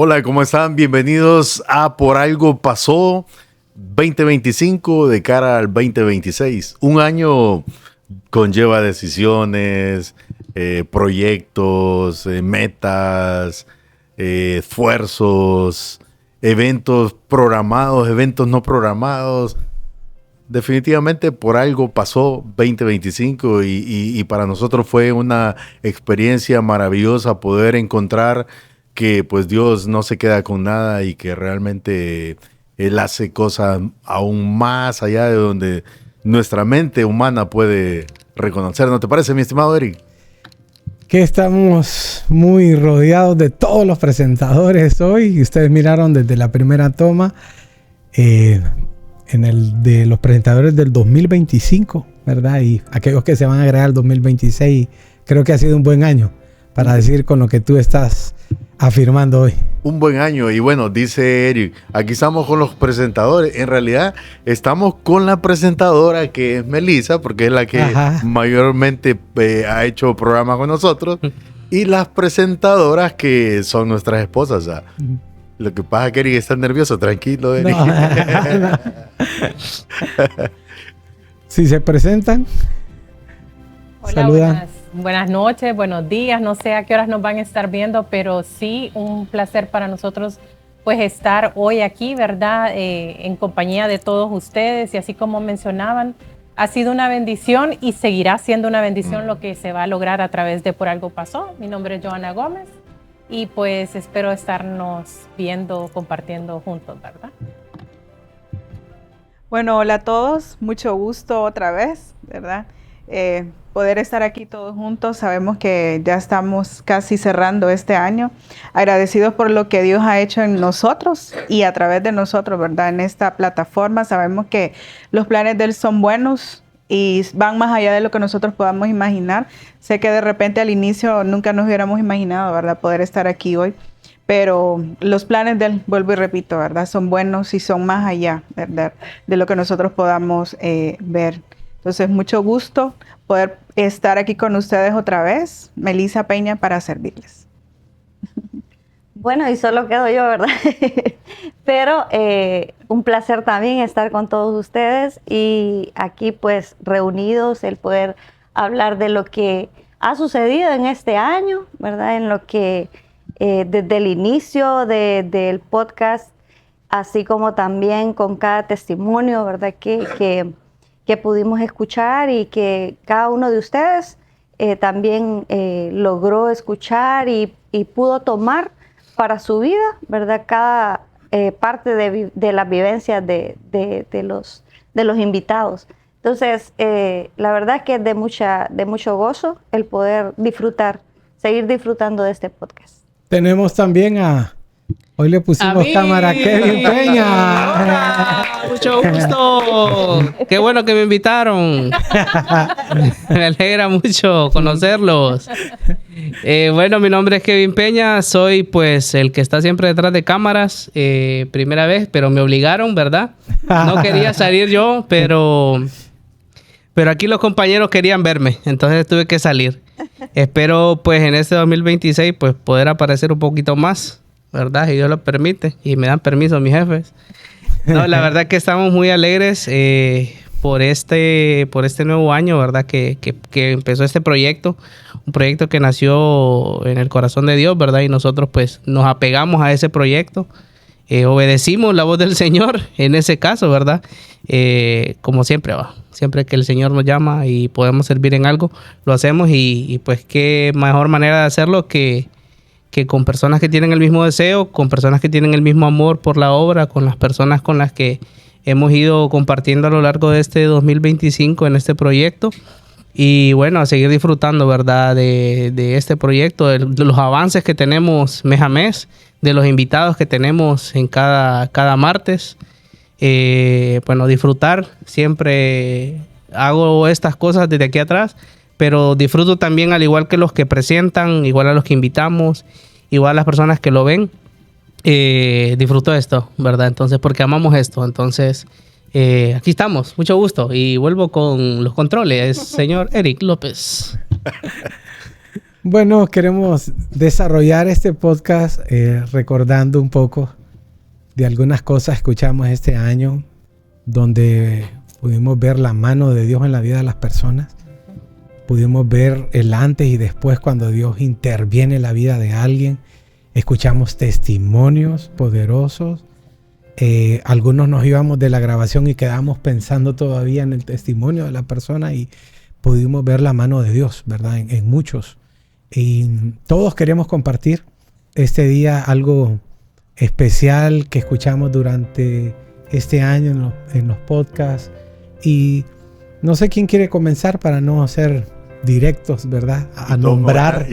Hola, ¿cómo están? Bienvenidos a Por Algo Pasó 2025 de cara al 2026. Un año conlleva decisiones, proyectos, metas, esfuerzos, eventos programados, eventos no programados. Definitivamente por algo pasó 2025 y para nosotros fue una experiencia maravillosa poder encontrar que pues Dios no se queda con nada y que realmente Él hace cosas aún más allá de donde nuestra mente humana puede reconocer. ¿No te parece, mi estimado Eric? Que estamos muy rodeados de todos los presentadores hoy. Ustedes miraron desde la primera toma en el de los presentadores del 2025, ¿verdad? Y aquellos que se van a agregar al 2026, creo que ha sido un buen año para decir con lo que tú estás afirmando hoy. Un buen año. Y bueno, dice Eric, aquí estamos con los presentadores. En realidad estamos con la presentadora que es Melissa, porque es la que mayormente ha hecho programas con nosotros, y las presentadoras que son nuestras esposas. O sea, lo que pasa es que Eric está nervioso. Tranquilo, Eric. No. Si se presentan. Hola, saludan. Buenas noches, buenos días. No sé a qué horas nos van a estar viendo, pero sí, un placer para nosotros pues estar hoy aquí, ¿verdad? En compañía de todos ustedes. Y así como mencionaban, ha sido una bendición y seguirá siendo una bendición lo que se va a lograr a través de Por Algo Pasó. Mi nombre es Joana Gómez y pues espero estarnos viendo, compartiendo juntos, ¿verdad? Bueno, hola a todos, mucho gusto otra vez, ¿verdad? Poder estar aquí todos juntos. Sabemos que ya estamos casi cerrando este año, agradecidos por lo que Dios ha hecho en nosotros y a través de nosotros, ¿verdad? En esta plataforma sabemos que los planes de Él son buenos y van más allá de lo que nosotros podamos imaginar. Sé que de repente al inicio nunca nos hubiéramos imaginado, ¿verdad?, poder estar aquí hoy, pero los planes de Él, vuelvo y repito, ¿verdad?, son buenos y son más allá, ¿verdad?, de lo que nosotros podamos ver. Entonces, mucho gusto poder estar aquí con ustedes otra vez. Melissa Peña para servirles. Bueno, y solo quedo yo, ¿verdad? Pero un placer también estar con todos ustedes y aquí pues reunidos, el poder hablar de lo que ha sucedido en este año, ¿verdad? En lo que desde el inicio del podcast, así como también con cada testimonio, ¿verdad? Que pudimos escuchar y que cada uno de ustedes también logró escuchar y pudo tomar para su vida, ¿verdad? Cada parte de las vivencias de los invitados. Entonces, la verdad es que es de mucho gozo el poder seguir disfrutando de este podcast. Tenemos también hoy le pusimos cámara a Kevin Peña. Hola, mucho gusto. Qué bueno que me invitaron. Me alegra mucho conocerlos. Bueno, mi nombre es Kevin Peña. Soy pues el que está siempre detrás de cámaras. Primera vez, pero me obligaron, ¿verdad? No quería salir yo, pero aquí los compañeros querían verme. Entonces tuve que salir. Espero pues en este 2026 pues poder aparecer un poquito más, ¿verdad? Si Dios lo permite y me dan permiso mis jefes. No, la verdad que estamos muy alegres por este nuevo año, ¿verdad? Que empezó este proyecto, un proyecto que nació en el corazón de Dios, ¿verdad? Y nosotros pues nos apegamos a ese proyecto, obedecimos la voz del Señor en ese caso, ¿verdad? Como siempre va. Siempre que el Señor nos llama y podemos servir en algo, lo hacemos y pues qué mejor manera de hacerlo que con personas que tienen el mismo deseo, con personas que tienen el mismo amor por la obra, con las personas con las que hemos ido compartiendo a lo largo de este 2025 en este proyecto. Y bueno, a seguir disfrutando, ¿verdad?, de este proyecto, de los avances que tenemos mes a mes, de los invitados que tenemos en cada martes. Bueno, disfrutar. Siempre hago estas cosas desde aquí atrás, pero disfruto también al igual que los que presentan, igual a los que invitamos, igual a las personas que lo ven. Disfruto esto, ¿verdad? Entonces, porque amamos esto. Entonces, aquí estamos. Mucho gusto. Y vuelvo con los controles, señor Eric López. Bueno, queremos desarrollar este podcast recordando un poco de algunas cosas que escuchamos este año, donde pudimos ver la mano de Dios en la vida de las personas. Pudimos ver el antes y después cuando Dios interviene en la vida de alguien. Escuchamos testimonios poderosos. Algunos nos íbamos de la grabación y quedamos pensando todavía en el testimonio de la persona y pudimos ver la mano de Dios, ¿verdad? En muchos. Y todos queremos compartir este día algo especial que escuchamos durante este año en los podcasts. Y no sé quién quiere comenzar para no ser directos, ¿verdad? A nombrar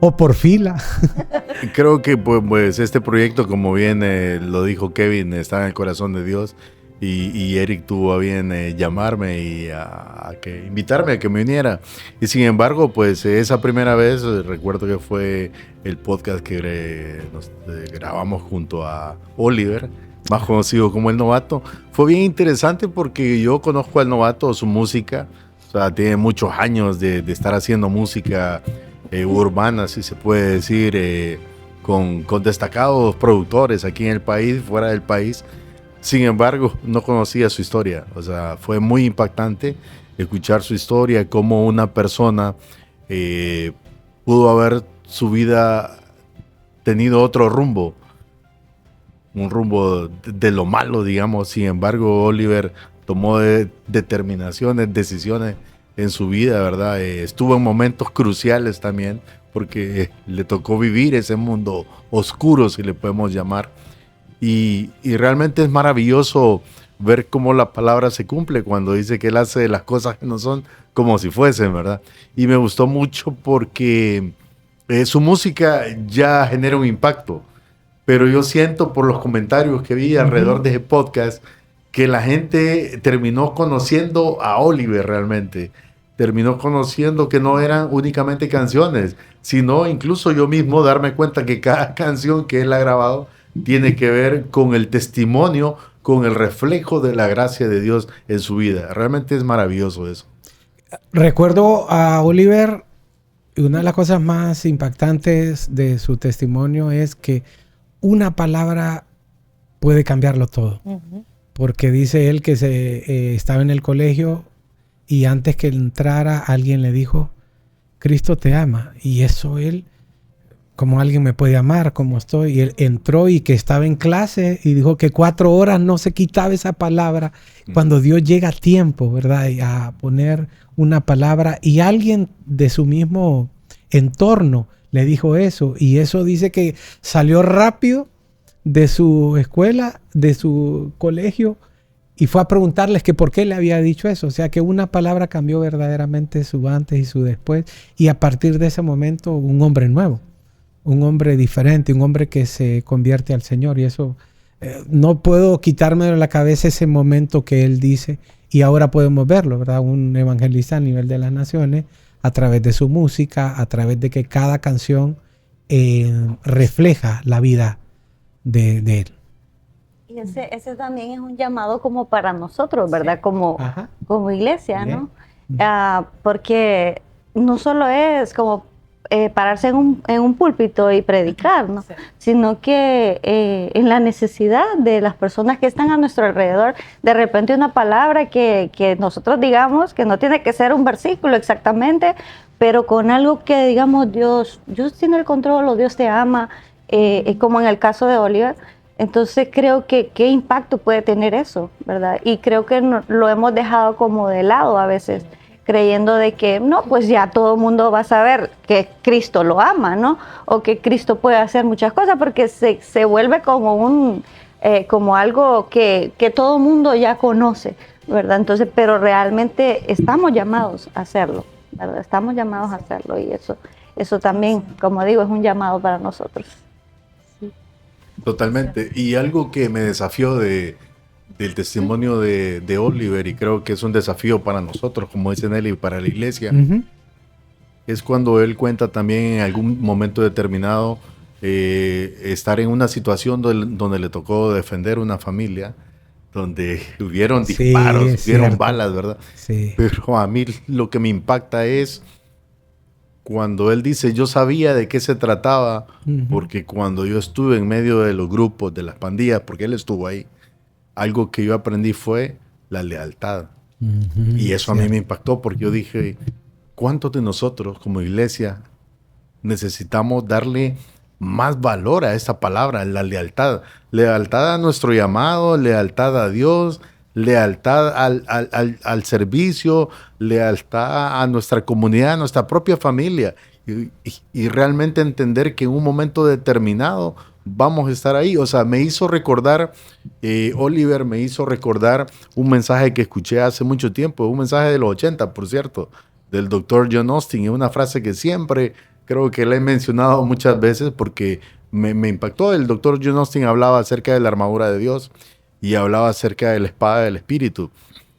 o por fila. Creo que pues este proyecto, como bien lo dijo Kevin, está en el corazón de Dios. Y Eric tuvo a bien llamarme y invitarme a que me uniera. Y sin embargo, pues esa primera vez, recuerdo que fue el podcast que grabamos junto a Oliver, más conocido como El Novato. Fue bien interesante porque yo conozco al Novato, su música. O sea, tiene muchos años de estar haciendo música urbana, si se puede decir, con destacados productores aquí en el país, fuera del país. Sin embargo, no conocía su historia. O sea, fue muy impactante escuchar su historia, cómo una persona pudo haber su vida tenido otro rumbo, un rumbo de lo malo, digamos. Sin embargo, Oliver tomó determinaciones, decisiones en su vida, ¿verdad? Estuvo en momentos cruciales también, porque le tocó vivir ese mundo oscuro, si le podemos llamar. Y realmente es maravilloso ver cómo la palabra se cumple cuando dice que Él hace las cosas que no son como si fuesen, ¿verdad? Y me gustó mucho porque su música ya genera un impacto, pero yo siento por los comentarios que vi alrededor de ese podcast que la gente terminó conociendo a Oliver realmente. Terminó conociendo que no eran únicamente canciones, sino incluso yo mismo darme cuenta que cada canción que él ha grabado tiene que ver con el testimonio, con el reflejo de la gracia de Dios en su vida. Realmente es maravilloso eso. Recuerdo a Oliver, y una de las cosas más impactantes de su testimonio es que una palabra puede cambiarlo todo. Uh-huh. Porque dice él que estaba en el colegio y antes que entrara alguien le dijo, Cristo te ama. Y eso él, como alguien me puede amar, como estoy. Y él entró y que estaba en clase y dijo que 4 horas no se quitaba esa palabra. Cuando Dios llega a tiempo, ¿verdad? Y a poner una palabra y alguien de su mismo entorno le dijo eso. Y eso dice que salió rápido de su escuela, de su colegio, y fue a preguntarles que por qué le había dicho eso. O sea, que una palabra cambió verdaderamente su antes y su después. Y a partir de ese momento, un hombre nuevo, un hombre diferente, un hombre que se convierte al Señor. Y eso, no puedo quitarme de la cabeza ese momento que él dice. Y ahora podemos verlo, ¿verdad? Un evangelista a nivel de las naciones, a través de su música, a través de que cada canción refleja la vida de él. Y ese también es un llamado como para nosotros, ¿verdad? Sí. Como iglesia, ¿no? Porque no solo es como pararse en un púlpito y predicar, ¿no? Sí. Sino que en la necesidad de las personas que están a nuestro alrededor, de repente una palabra que nosotros digamos que no tiene que ser un versículo exactamente, pero con algo que digamos Dios tiene el control o Dios te ama, como en el caso de Oliver. Entonces creo que qué impacto puede tener eso, ¿verdad? Y creo que lo hemos dejado como de lado a veces, creyendo de que no, pues ya todo el mundo va a saber que Cristo lo ama, ¿no? O que Cristo puede hacer muchas cosas, porque se vuelve como como algo que todo el mundo ya conoce, ¿verdad? Entonces, pero realmente estamos llamados a hacerlo, ¿verdad? Estamos llamados a hacerlo y eso también, como digo, es un llamado para nosotros. Totalmente. Y algo que me desafió del testimonio de Oliver, y creo que es un desafío para nosotros, como dice Nelly, para la iglesia, es cuando él cuenta también en algún momento determinado estar en una situación donde le tocó defender una familia donde hubieron Sí, disparos, es hubieron cierto. balas, ¿verdad? Sí. Pero a mí lo que me impacta es cuando él dice, yo sabía de qué se trataba, Ujú. porque cuando yo estuve en medio de los grupos, de las pandillas, porque él estuvo ahí, algo que yo aprendí fue la lealtad. Ujú, Y eso a mí cierto. me impactó porque yo dije, ¿cuántos de nosotros como iglesia necesitamos darle más valor a esa palabra, la lealtad? Lealtad a nuestro llamado, lealtad a Dios, lealtad al servicio, lealtad a nuestra comunidad, a nuestra propia familia. Y realmente entender que en un momento determinado vamos a estar ahí. O sea, me hizo recordar, Oliver me hizo recordar un mensaje que escuché hace mucho tiempo, un mensaje de los 80, por cierto, del doctor John Austin. Es una frase que siempre creo que le he mencionado muchas veces porque me impactó. El doctor John Austin hablaba acerca de la armadura de Dios y hablaba acerca de la espada del Espíritu.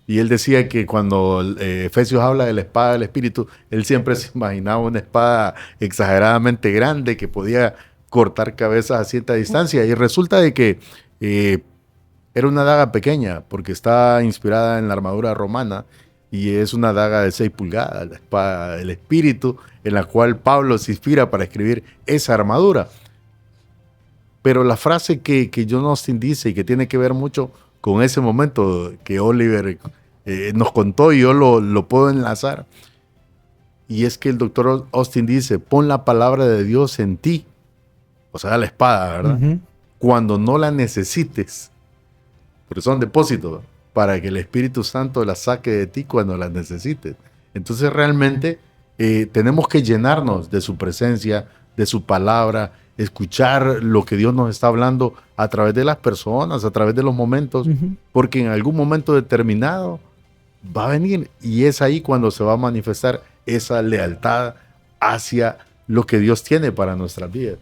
Y él decía que cuando Efesios habla de la espada del Espíritu, él siempre se imaginaba una espada exageradamente grande que podía cortar cabezas a cierta distancia. Y resulta de que era una daga pequeña porque está inspirada en la armadura romana y es una daga de 6 pulgadas, la espada del Espíritu, en la cual Pablo se inspira para escribir esa armadura. Pero la frase que John Austin dice y que tiene que ver mucho con ese momento que Oliver nos contó y yo lo puedo enlazar, y es que el doctor Austin dice, pon la palabra de Dios en ti, o sea, la espada, ¿verdad? Ujú. Cuando no la necesites, porque son depósitos, para que el Espíritu Santo la saque de ti cuando la necesites. Entonces realmente tenemos que llenarnos de su presencia, de su palabra, escuchar lo que Dios nos está hablando a través de las personas, a través de los momentos, Ujú. porque en algún momento determinado va a venir y es ahí cuando se va a manifestar esa lealtad hacia lo que Dios tiene para nuestras vidas.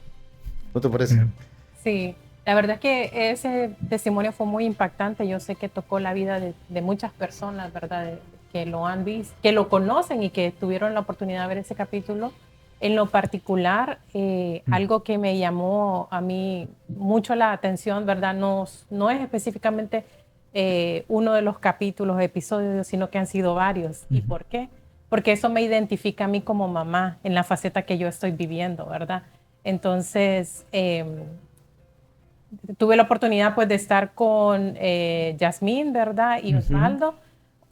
¿No te parece? Sí, la verdad es que ese testimonio fue muy impactante. Yo sé que tocó la vida de muchas personas, ¿verdad? Que lo han visto, que lo conocen y que tuvieron la oportunidad de ver ese capítulo. En lo particular, algo que me llamó a mí mucho la atención, ¿verdad? No es específicamente uno de los capítulos, episodios, sino que han sido varios. ¿Y por qué? Porque eso me identifica a mí como mamá en la faceta que yo estoy viviendo, ¿verdad? Entonces, tuve la oportunidad pues de estar con Yasmín, ¿verdad? Y Osvaldo.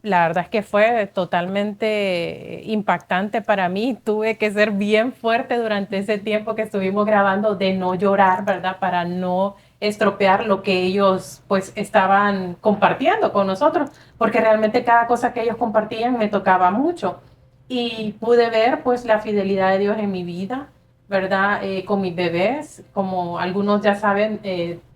La verdad es que fue totalmente impactante para mí. Tuve que ser bien fuerte durante ese tiempo que estuvimos grabando de no llorar, ¿verdad? Para no estropear lo que ellos pues estaban compartiendo con nosotros, porque realmente cada cosa que ellos compartían me tocaba mucho. Y pude ver pues la fidelidad de Dios en mi vida, ¿verdad? Con mis bebés, como algunos ya saben,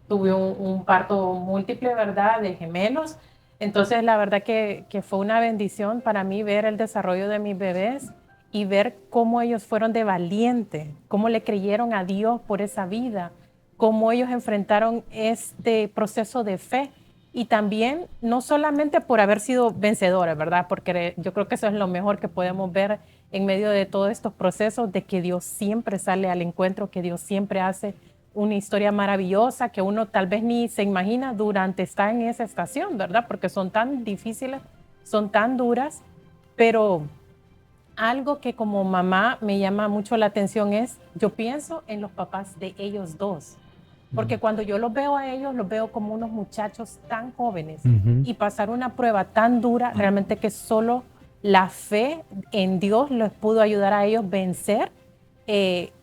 tuve un parto múltiple, ¿verdad? De gemelos. Entonces, la verdad que fue una bendición para mí ver el desarrollo de mis bebés y ver cómo ellos fueron de valiente, cómo le creyeron a Dios por esa vida, cómo ellos enfrentaron este proceso de fe y también no solamente por haber sido vencedores, ¿verdad? Porque yo creo que eso es lo mejor que podemos ver en medio de todos estos procesos, de que Dios siempre sale al encuentro, que Dios siempre hace una historia maravillosa que uno tal vez ni se imagina durante estar en esa estación, ¿verdad? Porque son tan difíciles, son tan duras, pero algo que como mamá me llama mucho la atención es, yo pienso en los papás de ellos dos, porque cuando yo los veo a ellos, los veo como unos muchachos tan jóvenes y pasar una prueba tan dura, realmente que solo la fe en Dios les pudo ayudar a ellos vencer.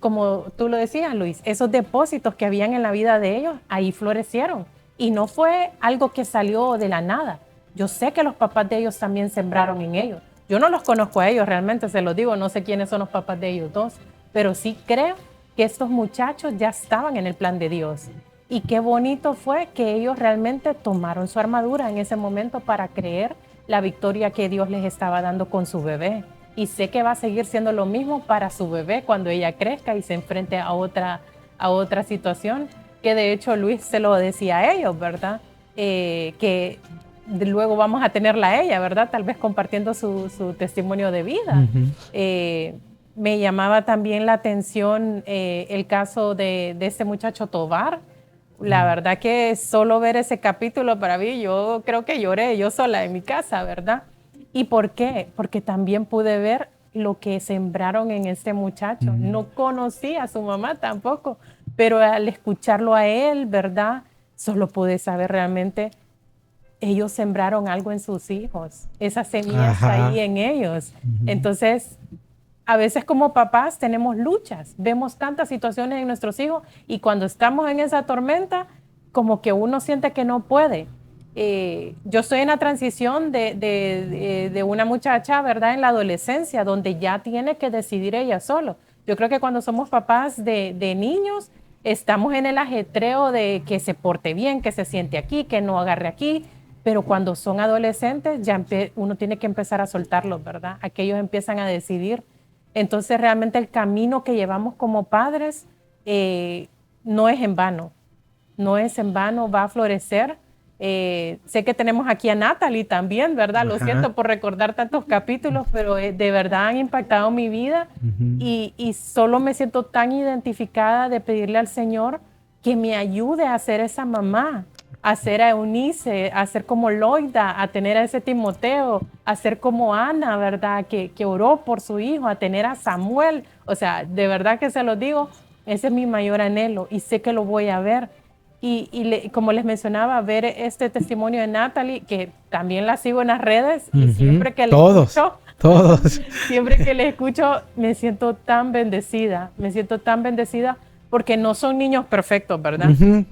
Como tú lo decías, Luis, esos depósitos que habían en la vida de ellos, ahí florecieron. Y no fue algo que salió de la nada. Yo sé que los papás de ellos también sembraron en ellos. Yo no los conozco a ellos, realmente se los digo, no sé quiénes son los papás de ellos dos, pero sí creo que estos muchachos ya estaban en el plan de Dios. Y qué bonito fue que ellos realmente tomaron su armadura en ese momento para creer la victoria que Dios les estaba dando con su bebé. Y sé que va a seguir siendo lo mismo para su bebé cuando ella crezca y se enfrente a otra situación, que de hecho Luis se lo decía a ellos, ¿verdad? Que luego vamos a tenerla a ella, ¿verdad? Tal vez compartiendo su testimonio de vida. Me llamaba también la atención el caso de este muchacho Tobar, La verdad que solo ver ese capítulo para mí, yo creo que lloré yo sola en mi casa, ¿verdad? ¿Y por qué? Porque también pude ver lo que sembraron en este muchacho. No conocía a su mamá tampoco, pero al escucharlo a él, ¿verdad? Solo pude saber realmente, ellos sembraron algo en sus hijos. Esa semilla está ahí en ellos. Entonces, a veces como papás tenemos luchas, vemos tantas situaciones en nuestros hijos y cuando estamos en esa tormenta, como que uno siente que no puede. Yo estoy en la transición de una muchacha, ¿verdad? En la adolescencia, donde ya tiene que decidir ella solo. Yo creo que cuando somos papás de niños, estamos en el ajetreo de que se porte bien, que se siente aquí, que no agarre aquí, pero cuando son adolescentes, ya uno tiene que empezar a soltarlos, ¿verdad? Aquellos empiezan a decidir. Entonces, realmente el camino que llevamos como padres no es en vano. No es en vano, va a florecer. Sé que tenemos aquí a Natalie también, ¿verdad? Lo siento por recordar tantos capítulos, pero de verdad han impactado mi vida y solo me siento tan identificada de pedirle al Señor que me ayude a ser esa mamá, a ser a Eunice, a ser como Loida, a tener a ese Timoteo, a ser como Ana, ¿verdad? Que oró por su hijo, a tener a Samuel. O sea, de verdad que se los digo, ese es mi mayor anhelo y sé que lo voy a ver. Como les mencionaba, ver este testimonio de Natalie, que también la sigo en las redes, y siempre que le escucho, siempre que le escucho, me siento tan bendecida porque no son niños perfectos, ¿verdad?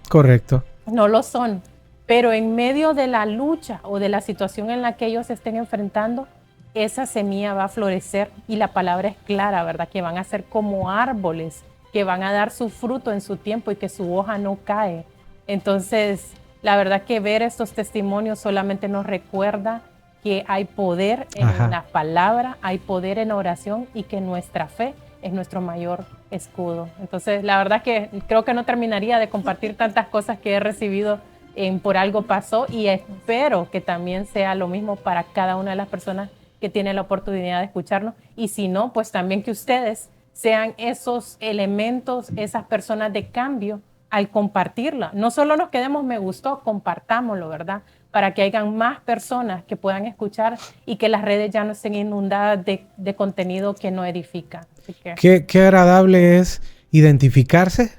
Correcto. No lo son, pero en medio de la lucha o de la situación en la que ellos estén enfrentando, esa semilla va a florecer y la palabra es clara, ¿verdad? Que van a ser como árboles, que van a dar su fruto en su tiempo y que su hoja no cae. Entonces, la verdad que ver estos testimonios solamente nos recuerda que hay poder en la palabra, hay poder en la oración y que nuestra fe es nuestro mayor escudo. Entonces, la verdad que creo que no terminaría de compartir tantas cosas que he recibido en Por Algo Pasó y espero que también sea lo mismo para cada una de las personas que tienen la oportunidad de escucharnos. Y si no, pues también que ustedes sean esos elementos, esas personas de cambio al compartirla. No solo nos quedemos me gustó, compartámoslo, ¿verdad? Para que hayan más personas que puedan escuchar y que las redes ya no estén inundadas de contenido que no edifica. Así que... Qué agradable es identificarse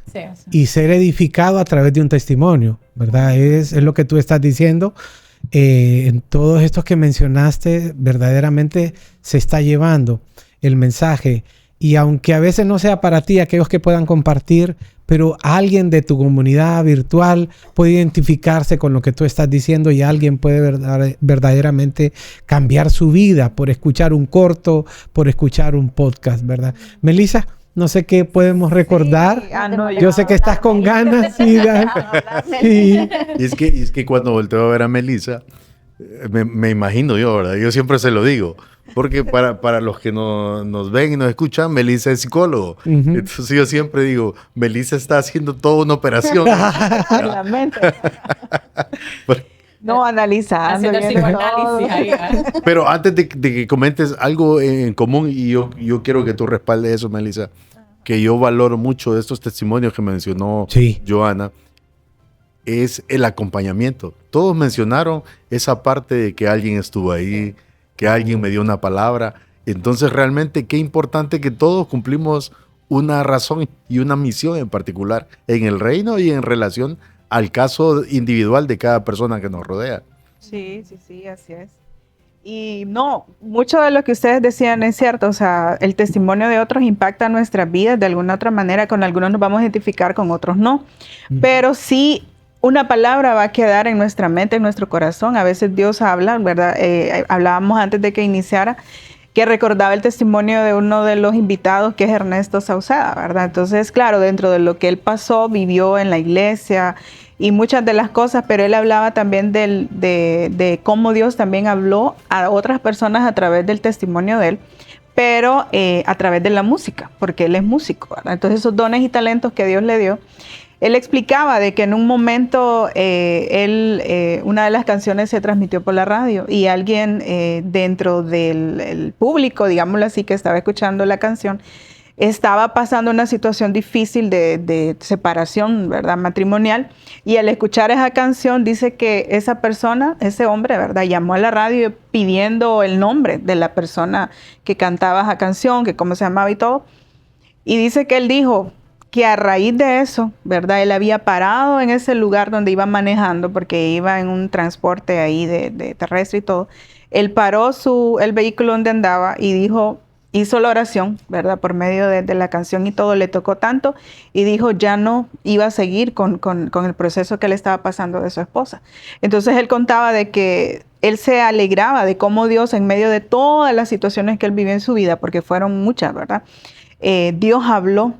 y ser edificado a través de un testimonio, ¿verdad? Es lo que tú estás diciendo. En todos estos que mencionaste, verdaderamente se está llevando el mensaje. Y aunque a veces no sea para ti, aquellos que puedan compartir, pero alguien de tu comunidad virtual puede identificarse con lo que tú estás diciendo y alguien puede verdaderamente cambiar su vida por escuchar un corto, por escuchar un podcast, ¿verdad? Melissa, no sé qué podemos recordar. Yo sé que estás con ganas. Y es que cuando volteo a ver a Melissa, me imagino yo, ¿verdad? Yo siempre se lo digo. Porque para los que nos ven y nos escuchan, Melissa es psicólogo. Entonces yo siempre digo, Melissa está haciendo toda una operación. La mente. No, analizando. Pero antes de que comentes algo en común, y yo quiero que tú respaldes eso, Melissa, que yo valoro mucho de estos testimonios que mencionó Johanna, es el acompañamiento. Todos mencionaron esa parte de que alguien estuvo ahí, que alguien me dio una palabra. Entonces realmente qué importante que todos cumplimos una razón y una misión en particular en el reino y en relación al caso individual de cada persona que nos rodea. Sí, así es. Y no, mucho de lo que ustedes decían es cierto, o sea, el testimonio de otros impacta nuestras vidas de alguna otra manera, con algunos nos vamos a identificar, con otros no, pero sí una palabra va a quedar en nuestra mente, en nuestro corazón. A veces Dios habla, ¿verdad? Hablábamos antes de que iniciara que recordaba el testimonio de uno de los invitados, que es Ernesto Sauceda, ¿verdad? Entonces, claro, dentro de lo que él pasó, vivió en la iglesia y muchas de las cosas, pero él hablaba también de cómo Dios también habló a otras personas a través del testimonio de él, pero a través de la música, porque él es músico, ¿verdad? Entonces, esos dones y talentos que Dios le dio, él explicaba de que en un momento una de las canciones se transmitió por la radio y alguien dentro del público, digámoslo así, que estaba escuchando la canción, estaba pasando una situación difícil de separación, ¿verdad? Matrimonial. Y al escuchar esa canción dice que esa persona, ese hombre, ¿verdad? Llamó a la radio pidiendo el nombre de la persona que cantaba esa canción, que cómo se llamaba y todo. Y dice que él dijo que a raíz de eso, ¿verdad? Él había parado en ese lugar donde iba manejando, porque iba en un transporte ahí de terrestre y todo. Él paró el vehículo donde andaba y dijo, hizo la oración, ¿verdad? Por medio de la canción y todo, le tocó tanto y dijo ya no iba a seguir con el proceso que le estaba pasando de su esposa. Entonces él contaba de que él se alegraba de cómo Dios, en medio de todas las situaciones que él vivió en su vida, porque fueron muchas, ¿verdad? Dios habló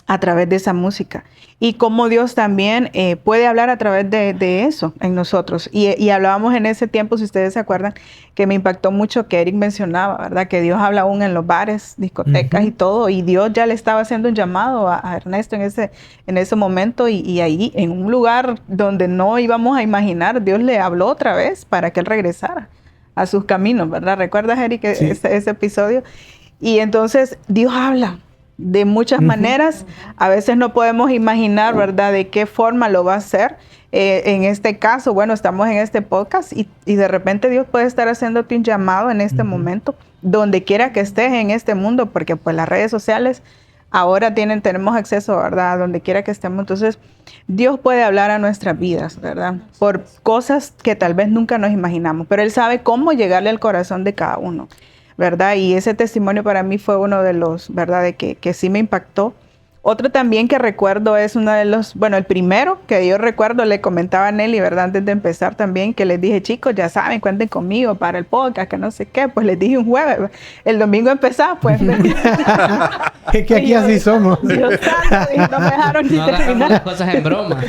a través de esa música y cómo Dios también puede hablar a través de eso en nosotros. Y hablábamos en ese tiempo, si ustedes se acuerdan, que me impactó mucho que Eric mencionaba, ¿verdad? Que Dios habla aún en los bares, discotecas y todo, y Dios ya le estaba haciendo un llamado a Ernesto en ese momento y ahí, en un lugar donde no íbamos a imaginar, Dios le habló otra vez para que él regresara a sus caminos, ¿verdad? ¿Recuerdas, Eric, Sí. ese episodio? Y entonces Dios habla de muchas maneras. A veces no podemos imaginar, ¿verdad?, de qué forma lo va a hacer. En este caso, bueno, estamos en este podcast y de repente Dios puede estar haciéndote un llamado en este momento, donde quiera que estés en este mundo, porque pues las redes sociales ahora tenemos acceso, ¿verdad?, a donde quiera que estemos. Entonces, Dios puede hablar a nuestras vidas, ¿verdad?, por cosas que tal vez nunca nos imaginamos, pero Él sabe cómo llegarle al corazón de cada uno, ¿verdad? Y ese testimonio para mí fue uno de los, ¿verdad?, de que sí me impactó. Otro también que recuerdo es uno de los, bueno, el primero que yo recuerdo, le comentaba a Nelly, ¿verdad?, antes de empezar también, que les dije, chicos, ya saben, cuenten conmigo para el podcast, que no sé qué, pues les dije un jueves, el domingo empezaba, pues. Es que aquí así somos. Dios santo, y no me dejaron ni No agarramos terminar. las cosas en broma.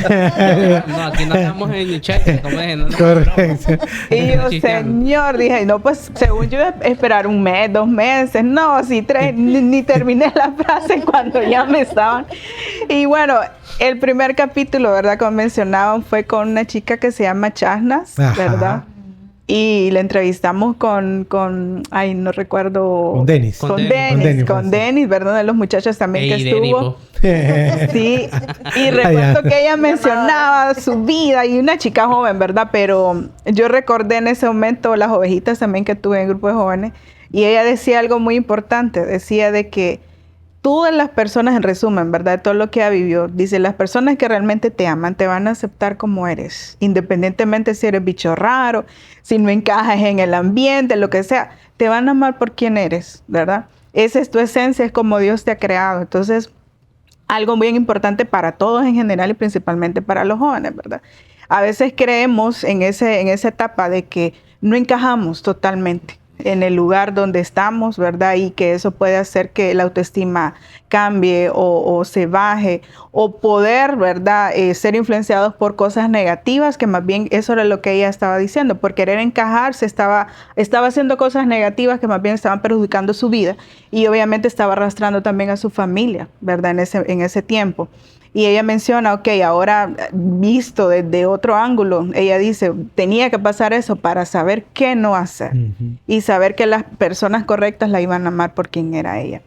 No, aquí no estamos en cheque, como es, no, Correcto. Y yo, chisteando. Señor, dije, no, pues según yo esperar un mes, 2 meses, no, si 3, ni terminé la frase cuando ya me estaban. Y bueno, el primer capítulo, ¿verdad?, como mencionaban, fue con una chica que se llama Chasnas, Ajá. ¿verdad? Y la entrevistamos ay, no recuerdo. Con Denis. Con Denis, Con Denis, ¿verdad? De los muchachos también que Ey, estuvo. Denis, Sí, y recuerdo que ella mencionaba su vida y una chica joven, ¿verdad? Pero yo recordé en ese momento las ovejitas también que tuve en el grupo de jóvenes y ella decía algo muy importante, decía de que todas las personas, en resumen, ¿verdad?, de todo lo que ha vivido, dice, las personas que realmente te aman te van a aceptar como eres, independientemente si eres bicho raro, si no encajas en el ambiente, lo que sea, te van a amar por quien eres, ¿verdad? Esa es tu esencia, es como Dios te ha creado. Entonces, algo muy importante para todos en general y principalmente para los jóvenes, ¿verdad? A veces creemos en esa etapa de que no encajamos totalmente en el lugar donde estamos, ¿verdad? Y que eso puede hacer que la autoestima cambie o se baje o poder, ¿verdad?, ser influenciados por cosas negativas, que más bien eso era lo que ella estaba diciendo. Por querer encajarse estaba haciendo cosas negativas que más bien estaban perjudicando su vida y obviamente estaba arrastrando también a su familia, ¿verdad?, en ese tiempo. Y ella menciona, ok, ahora visto desde otro ángulo, ella dice, tenía que pasar eso para saber qué no hacer y saber que las personas correctas la iban a amar por quien era ella,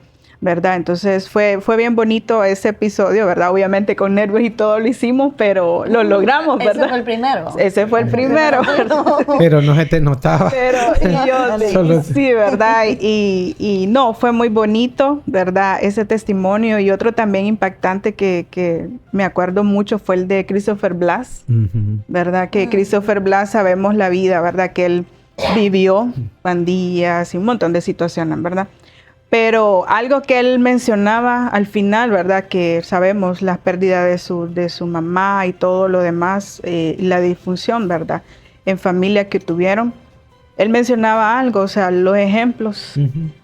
¿verdad? Entonces fue bien bonito ese episodio, ¿verdad? Obviamente con nervios y todo lo hicimos, pero lo logramos, ¿verdad? Ese fue el primero. Ese fue el primero, ¿verdad? Pero no se te notaba. Pero y yo, Solo- sí, ¿verdad? Y no, fue muy bonito, ¿verdad?, ese testimonio. Y otro también impactante que me acuerdo mucho fue el de Christopher Blas, Ujú. ¿verdad? Que Christopher Blas, sabemos la vida, ¿verdad?, que él vivió, pandillas y un montón de situaciones, ¿verdad? Pero algo que él mencionaba al final, ¿verdad?, que sabemos la pérdida de su mamá y todo lo demás, la disfunción, ¿verdad?, en familia que tuvieron. Él mencionaba algo, o sea, los ejemplos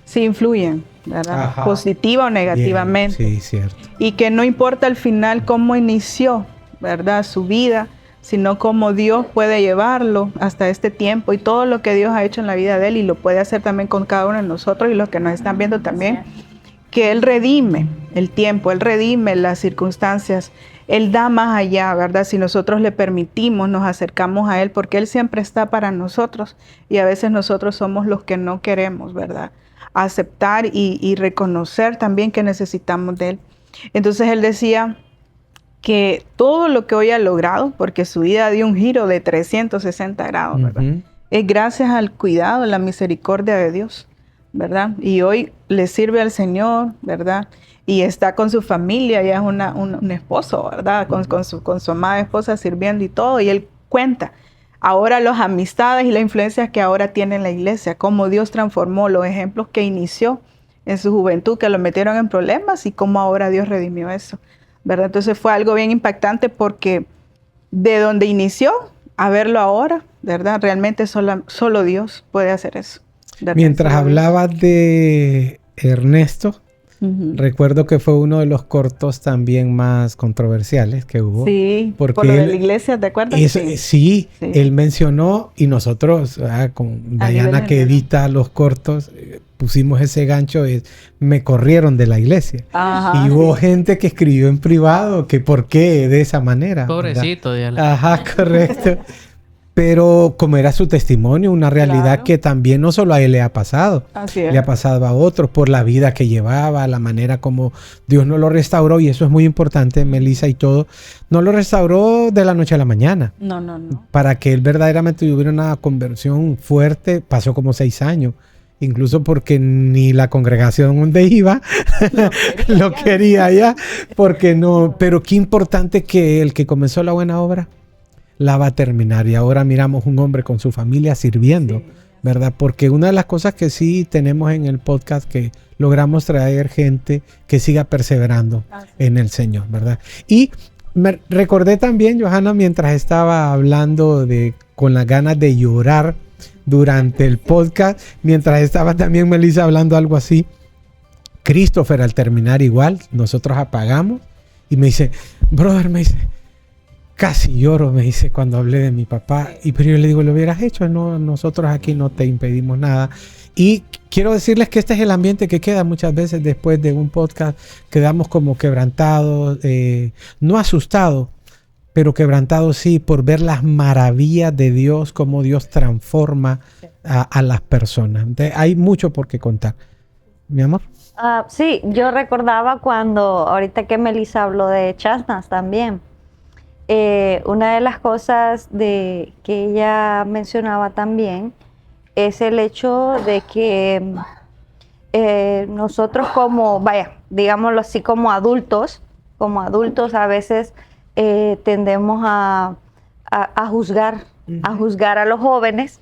sí influyen, ¿verdad? Ajá. Positiva o negativamente. Bien, sí, cierto. Y que no importa al final cómo inició, ¿verdad?, su vida, sino cómo Dios puede llevarlo hasta este tiempo y todo lo que Dios ha hecho en la vida de él y lo puede hacer también con cada uno de nosotros y los que nos están viendo también, que Él redime el tiempo, Él redime las circunstancias Él da más allá, ¿verdad? Si nosotros le permitimos, nos acercamos a Él, porque Él siempre está para nosotros y a veces nosotros somos los que no queremos, ¿verdad? Aceptar y reconocer también que necesitamos de Él. Entonces Él decía que todo lo que hoy ha logrado, porque su vida dio un giro de 360 grados, ¿verdad? Es gracias al cuidado, la misericordia de Dios, ¿verdad? Y hoy le sirve al Señor, ¿verdad? Y está con su familia, ya es un esposo, ¿verdad? Con su amada esposa sirviendo y todo. Y él cuenta ahora las amistades y las influencias que ahora tiene en la iglesia, cómo Dios transformó los ejemplos que inició en su juventud, que lo metieron en problemas y cómo ahora Dios redimió eso, ¿verdad? Entonces fue algo bien impactante de donde inició a verlo ahora, ¿verdad? Realmente solo Dios puede hacer eso, ¿verdad? Mientras hablabas de Ernesto, recuerdo que fue uno de los cortos también más controversiales que hubo. Sí, por lo de la iglesia, ¿te acuerdas? Sí, él mencionó y nosotros, con Diana que edita los cortos, pusimos ese gancho de me corrieron de la iglesia. Ajá, y hubo gente que escribió en privado que por qué de esa manera. Pobrecito, Diana. Ajá, correcto. Pero como era su testimonio, una realidad que también no solo a él le ha pasado, le ha pasado a otros por la vida que llevaba, la manera como Dios no lo restauró, y eso es muy importante, Melissa y todo, no lo restauró de la noche a la mañana. No. Para que él verdaderamente tuviera una conversión fuerte, pasó como 6 años. Incluso porque ni la congregación donde iba lo quería ya, porque no, pero qué importante que el que comenzó la buena obra la va a terminar. Y ahora miramos un hombre con su familia sirviendo, ¿verdad? Porque una de las cosas que sí tenemos en el podcast, que logramos traer gente que siga perseverando en el Señor, ¿verdad? Y me recordé también, Johanna, mientras estaba hablando con las ganas de llorar durante el podcast, mientras estaba también Melissa hablando algo así, Christopher al terminar igual, nosotros apagamos y me dice, brother, me dice, casi lloro, me dice, cuando hablé de mi papá. Pero yo le digo, lo hubieras hecho, no, nosotros aquí no te impedimos nada. Y quiero decirles que este es el ambiente que queda muchas veces después de un podcast. Quedamos como quebrantados, no asustados, pero quebrantados sí, por ver las maravillas de Dios, cómo Dios transforma a las personas. Entonces, hay mucho por qué contar. ¿Mi amor? Sí, yo recordaba ahorita que Melissa habló de Chasnas también. Una de las cosas que ella mencionaba también es el hecho de que nosotros digámoslo así, como adultos a veces tendemos a juzgar a los jóvenes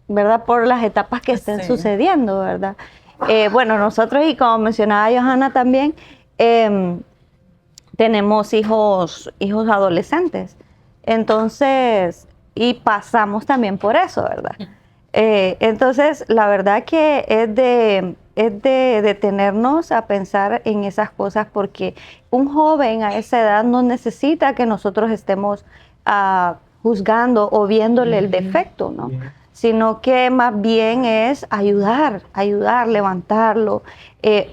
¿verdad? Por las etapas que estén sucediendo, ¿verdad? Bueno, nosotros, y como mencionaba Johanna también, tenemos hijos adolescentes, entonces, y pasamos también por eso, ¿verdad? Entonces, la verdad que es de detenernos a pensar en esas cosas, porque un joven a esa edad no necesita que nosotros estemos juzgando o viéndole el defecto, ¿no? Sino que más bien es ayudar, levantarlo,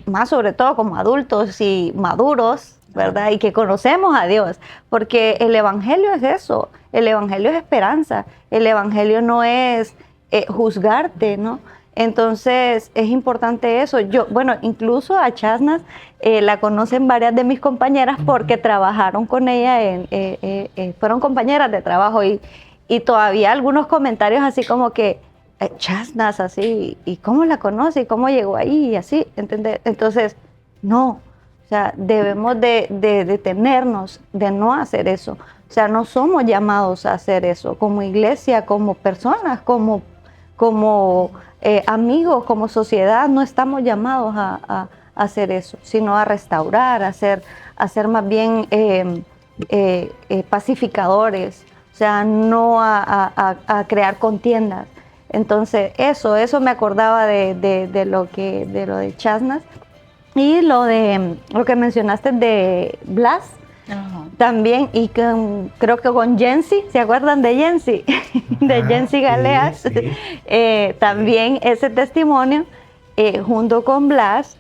más sobre todo como adultos y maduros, ¿verdad? Y que conocemos a Dios, porque el evangelio es eso, el evangelio es esperanza, el evangelio no es juzgarte, ¿no? Entonces es importante eso. Incluso a Chasnas la conocen varias de mis compañeras porque trabajaron con ella, fueron compañeras de trabajo, y todavía algunos comentarios así como que Chasnas así, ¿y cómo la conoce? ¿Y cómo llegó ahí? Y así, ¿entendés? Entonces, no. O sea, debemos de detenernos, de no hacer eso. O sea, no somos llamados a hacer eso como iglesia, como personas, como amigos, como sociedad. No estamos llamados a hacer eso, sino a restaurar, a ser más bien pacificadores. O sea, no a crear contiendas. Entonces, eso me acordaba de lo de Chasnas. Y lo que mencionaste de Blas, también, y creo que con Jensi, ¿se acuerdan de Jensi? De Jensi Galeas. Sí. También ese testimonio, junto con Blas,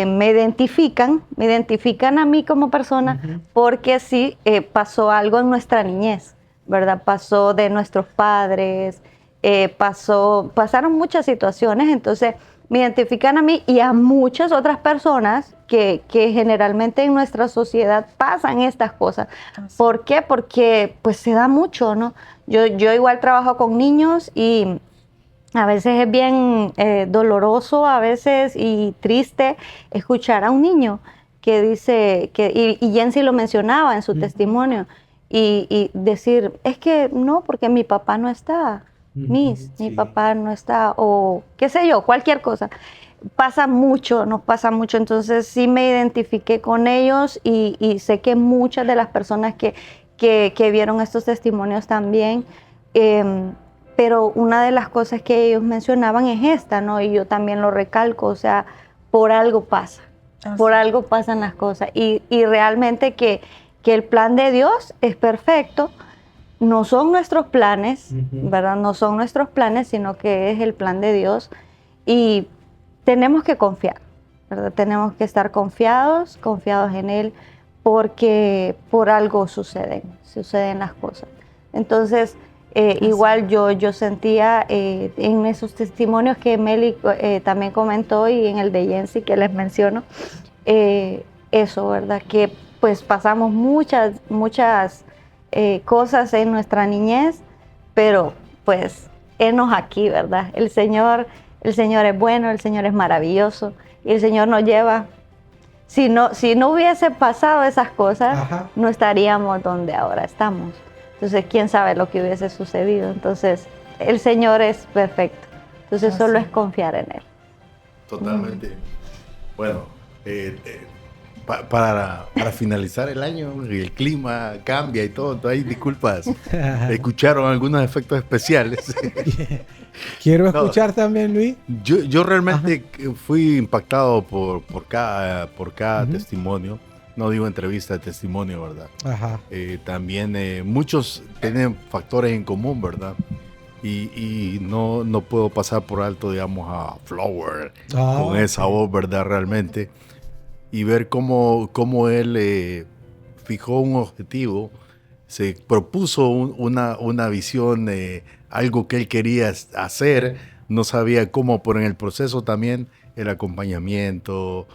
me identifican a mí como persona, porque sí pasó algo en nuestra niñez, ¿verdad? Pasó de nuestros padres, pasaron muchas situaciones, entonces me identifican a mí y a muchas otras personas que generalmente en nuestra sociedad pasan estas cosas. ¿Por qué? Porque pues se da mucho, ¿no? Yo igual trabajo con niños y a veces es bien doloroso, a veces y triste escuchar a un niño que dice, y Jensi lo mencionaba en su testimonio, y decir, es que no, porque mi papá no está. Mi papá no está, o qué sé yo, cualquier cosa. Nos pasa mucho, entonces sí me identifiqué con ellos y sé que muchas de las personas que vieron estos testimonios también, pero una de las cosas que ellos mencionaban es esta, ¿no? Y yo también lo recalco, o sea, por algo pasa, por algo pasan las cosas y realmente que el plan de Dios es perfecto. No son nuestros planes, ¿verdad? No son nuestros planes, sino que es el plan de Dios. Y tenemos que confiar, ¿verdad? Tenemos que estar confiados en Él, porque por algo suceden las cosas. Entonces, igual yo sentía en esos testimonios que Meli también comentó y en el de Jensi que les menciono, eso, ¿verdad? Que pues pasamos muchas cosas en nuestra niñez, pero pues henos aquí, ¿verdad? El Señor es bueno, el Señor es maravilloso y el Señor nos lleva. Si no hubiese pasado esas cosas, no estaríamos donde ahora estamos. Entonces, quién sabe lo que hubiese sucedido. Entonces, el Señor es perfecto. Entonces, solo es confiar en Él. Totalmente. Bueno, para finalizar el año, el clima cambia y todo, entonces hay disculpas. ¿Escucharon algunos efectos especiales? Quiero escuchar también, Luis. Yo realmente fui impactado por cada testimonio. No digo entrevista, testimonio, ¿verdad? También muchos tienen factores en común, ¿verdad? Y no puedo pasar por alto, digamos, a Flower con esa voz, ¿verdad? Realmente. Y ver cómo él fijó un objetivo, se propuso una visión, algo que él quería hacer, no sabía cómo, pero en el proceso también el acompañamiento,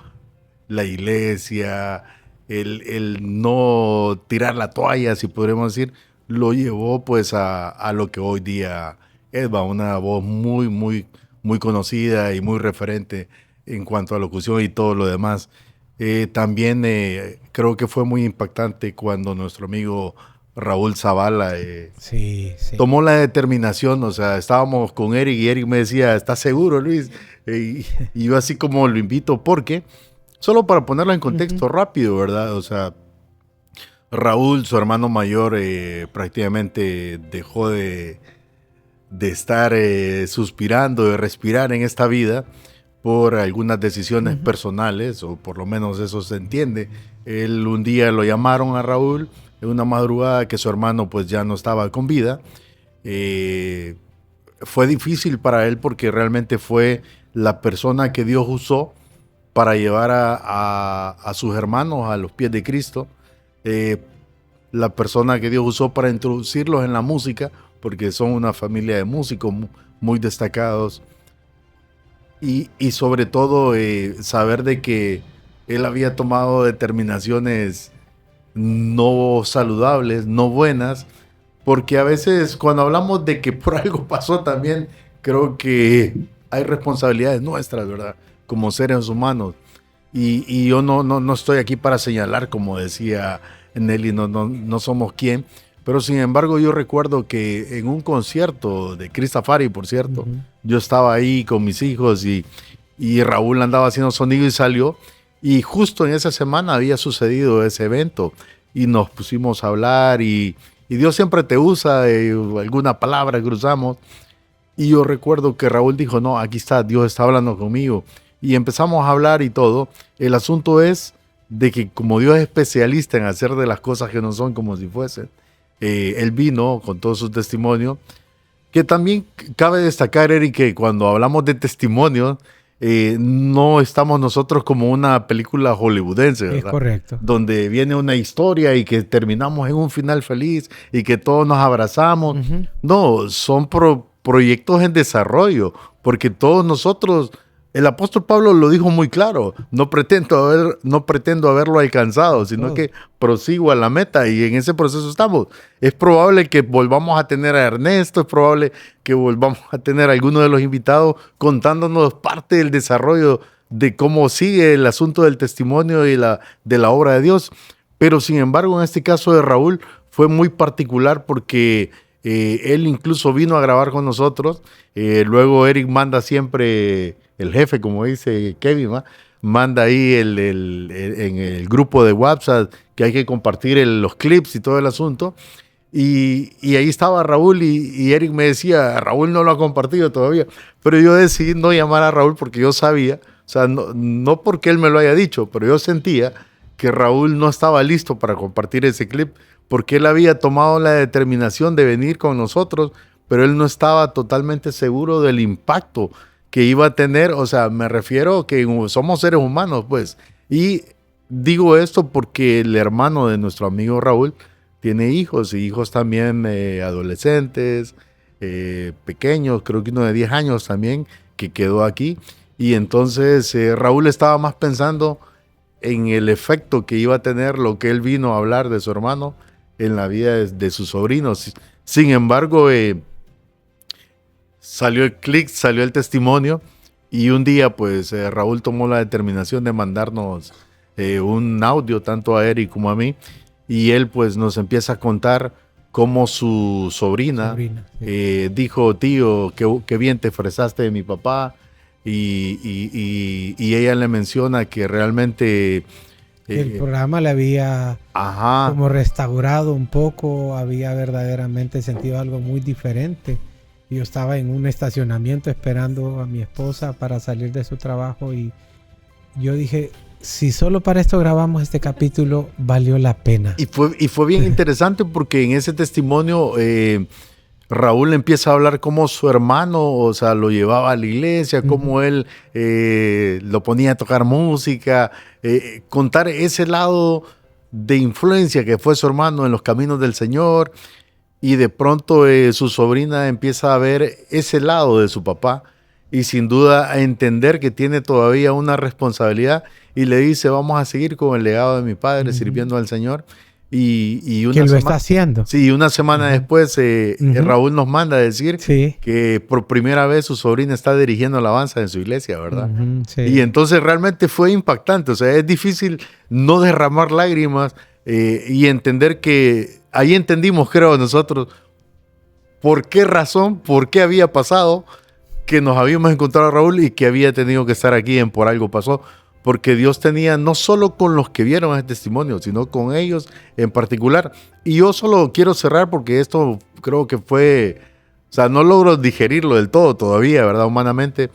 la iglesia, el no tirar la toalla, si podríamos decir, lo llevó pues a lo que hoy día es, una voz muy, muy, muy conocida y muy referente en cuanto a locución y todo lo demás. También creo que fue muy impactante cuando nuestro amigo Raúl Zavala tomó la determinación, o sea, estábamos con Eric y Eric me decía, ¿estás seguro, Luis? Y yo así como lo invito, porque, solo para ponerlo en contexto rápido, ¿verdad? O sea, Raúl, su hermano mayor, prácticamente dejó de estar suspirando, de respirar en esta vida, por algunas decisiones personales, o por lo menos eso se entiende. Él un día lo llamaron a Raúl en una madrugada que su hermano pues ya no estaba con vida. Fue difícil para él porque realmente fue la persona que Dios usó para llevar a sus hermanos a los pies de Cristo. La persona que Dios usó para introducirlos en la música, porque son una familia de músicos muy destacados. Y sobre todo saber de que él había tomado determinaciones no saludables, no buenas, porque a veces cuando hablamos de que por algo pasó también, creo que hay responsabilidades nuestras, ¿verdad? Como seres humanos. Y yo no estoy aquí para señalar, como decía Nelly, no somos quien. Pero sin embargo yo recuerdo que en un concierto de Chris Safari, por cierto, yo estaba ahí con mis hijos y Raúl andaba haciendo sonido y salió. Y justo en esa semana había sucedido ese evento y nos pusimos a hablar y Dios siempre te usa alguna palabra que usamos. Y yo recuerdo que Raúl dijo, no, aquí está, Dios está hablando conmigo. Y empezamos a hablar y todo. El asunto es de que como Dios es especialista en hacer de las cosas que no son como si fuesen, él vino con todo su testimonio, que también cabe destacar, Eric, que cuando hablamos de testimonio, no estamos nosotros como una película hollywoodense, ¿verdad? Es correcto. Donde viene una historia y que terminamos en un final feliz y que todos nos abrazamos. No, son proyectos en desarrollo, porque todos nosotros, el apóstol Pablo lo dijo muy claro, no pretendo haberlo alcanzado, sino que prosigo a la meta y en ese proceso estamos. Es probable que volvamos a tener a Ernesto, es probable que volvamos a tener a alguno de los invitados contándonos parte del desarrollo de cómo sigue el asunto del testimonio y de la obra de Dios. Pero sin embargo, en este caso de Raúl fue muy particular porque él incluso vino a grabar con nosotros. Luego Eric manda siempre, el jefe, como dice Kevin, ¿va? Manda ahí en el grupo de WhatsApp que hay que compartir los clips y todo el asunto. Y ahí estaba Raúl y Eric me decía, Raúl no lo ha compartido todavía. Pero yo decidí no llamar a Raúl porque yo sabía, o sea, no porque él me lo haya dicho, pero yo sentía que Raúl no estaba listo para compartir ese clip, porque él había tomado la determinación de venir con nosotros, pero él no estaba totalmente seguro del impacto que iba a tener. O sea, me refiero a que somos seres humanos, pues. Y digo esto porque el hermano de nuestro amigo Raúl tiene hijos, y hijos también adolescentes, pequeños, creo que uno de 10 años también, que quedó aquí. Y entonces Raúl estaba más pensando en el efecto que iba a tener lo que él vino a hablar de su hermano en la vida de sus sobrinos. Sin embargo, salió el clic, salió el testimonio, y un día pues Raúl tomó la determinación de mandarnos un audio tanto a Eric como a mí, y él pues nos empieza a contar cómo su sobrina sí. Dijo, tío, qué bien te fresaste de mi papá, y ella le menciona que realmente el programa le había como restaurado un poco, había verdaderamente sentido algo muy diferente. Yo estaba en un estacionamiento esperando a mi esposa para salir de su trabajo, y yo dije, si solo para esto grabamos este capítulo, valió la pena. Y fue bien interesante porque en ese testimonio Raúl empieza a hablar cómo su hermano, o sea, lo llevaba a la iglesia, cómo él lo ponía a tocar música, contar ese lado de influencia que fue su hermano en los caminos del Señor. Y de pronto su sobrina empieza a ver ese lado de su papá, y sin duda a entender que tiene todavía una responsabilidad, y le dice, vamos a seguir con el legado de mi padre, sirviendo al Señor. Y una que lo está haciendo. Sí, una semana después Raúl nos manda a decir que por primera vez su sobrina está dirigiendo alabanza en su iglesia, ¿verdad? Sí. Y entonces realmente fue impactante. O sea, es difícil no derramar lágrimas y entender que ahí entendimos, creo nosotros, por qué razón, por qué había pasado que nos habíamos encontrado a Raúl y que había tenido que estar aquí en Por Algo Pasó. Porque Dios tenía no solo con los que vieron ese testimonio, sino con ellos en particular. Y yo solo quiero cerrar porque esto creo que fue, o sea, no logro digerirlo del todo todavía, ¿verdad? Humanamente.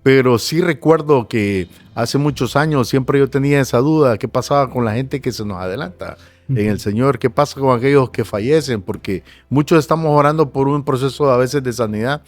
Pero sí recuerdo que hace muchos años siempre yo tenía esa duda, ¿qué pasaba con la gente que se nos adelanta en el Señor? ¿Qué pasa con aquellos que fallecen? Porque muchos estamos orando por un proceso a veces de sanidad,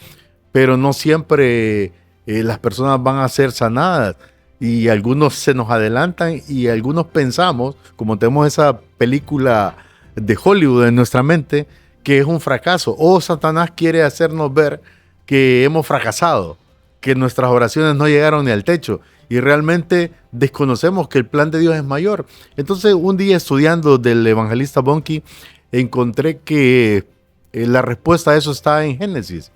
pero no siempre las personas van a ser sanadas. Y algunos se nos adelantan y algunos pensamos, como tenemos esa película de Hollywood en nuestra mente, que es un fracaso. O Satanás quiere hacernos ver que hemos fracasado, que nuestras oraciones no llegaron ni al techo. Y realmente desconocemos que el plan de Dios es mayor. Entonces, un día estudiando del evangelista Bonnke, encontré que la respuesta a eso está en Génesis.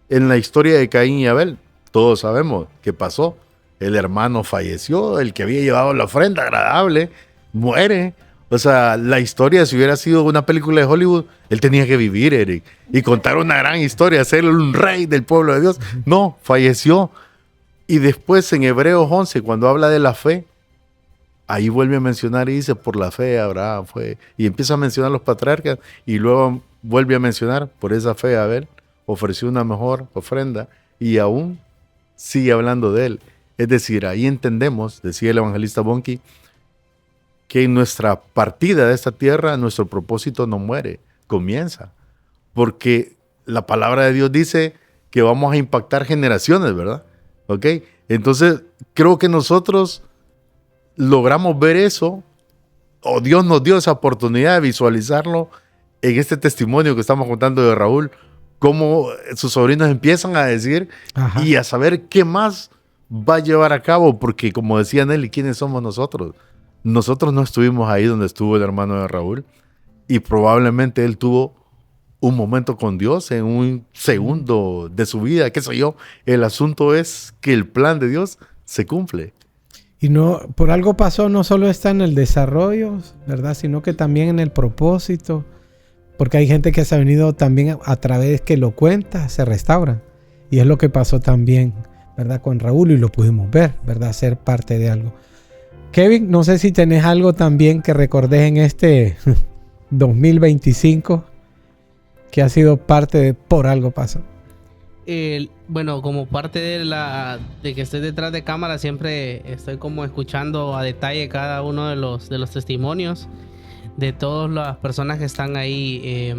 En la historia de Caín y Abel, todos sabemos qué pasó. El hermano falleció, el que había llevado la ofrenda agradable, muere. O sea, la historia, si hubiera sido una película de Hollywood, él tenía que vivir, Eric, y contar una gran historia, ser un rey del pueblo de Dios. No, falleció. Y después en Hebreos 11, cuando habla de la fe, ahí vuelve a mencionar y dice, por la fe Abraham fue. Y empieza a mencionar los patriarcas, y luego vuelve a mencionar, por esa fe Abel ofreció una mejor ofrenda, y aún sigue hablando de él. Es decir, ahí entendemos, decía el evangelista Bonnke, que en nuestra partida de esta tierra, nuestro propósito no muere, comienza. Porque la palabra de Dios dice que vamos a impactar generaciones, ¿verdad? ¿Ok? Entonces, creo que nosotros logramos ver eso, o Dios nos dio esa oportunidad de visualizarlo en este testimonio que estamos contando de Raúl, cómo sus sobrinos empiezan a decir Ajá. y a saber qué más va a llevar a cabo, porque como decía Nelly, ¿quiénes somos nosotros? Nosotros no estuvimos ahí donde estuvo el hermano de Raúl, y probablemente él tuvo un momento con Dios en un segundo de su vida, qué sé yo. El asunto es que el plan de Dios se cumple. Y no, por algo pasó, no solo está en el desarrollo, ¿verdad? Sino que también en el propósito. Porque hay gente que se ha venido también a través que lo cuenta, se restaura. Y es lo que pasó también, ¿verdad? Con Raúl, y lo pudimos ver, ¿verdad? Ser parte de algo. Kevin, no sé si tenés algo también que recordés en este 2025 que ha sido parte de por algo pasó. Bueno, como parte de que estoy detrás de cámara, siempre estoy como escuchando a detalle cada uno de los testimonios de todas las personas que están ahí,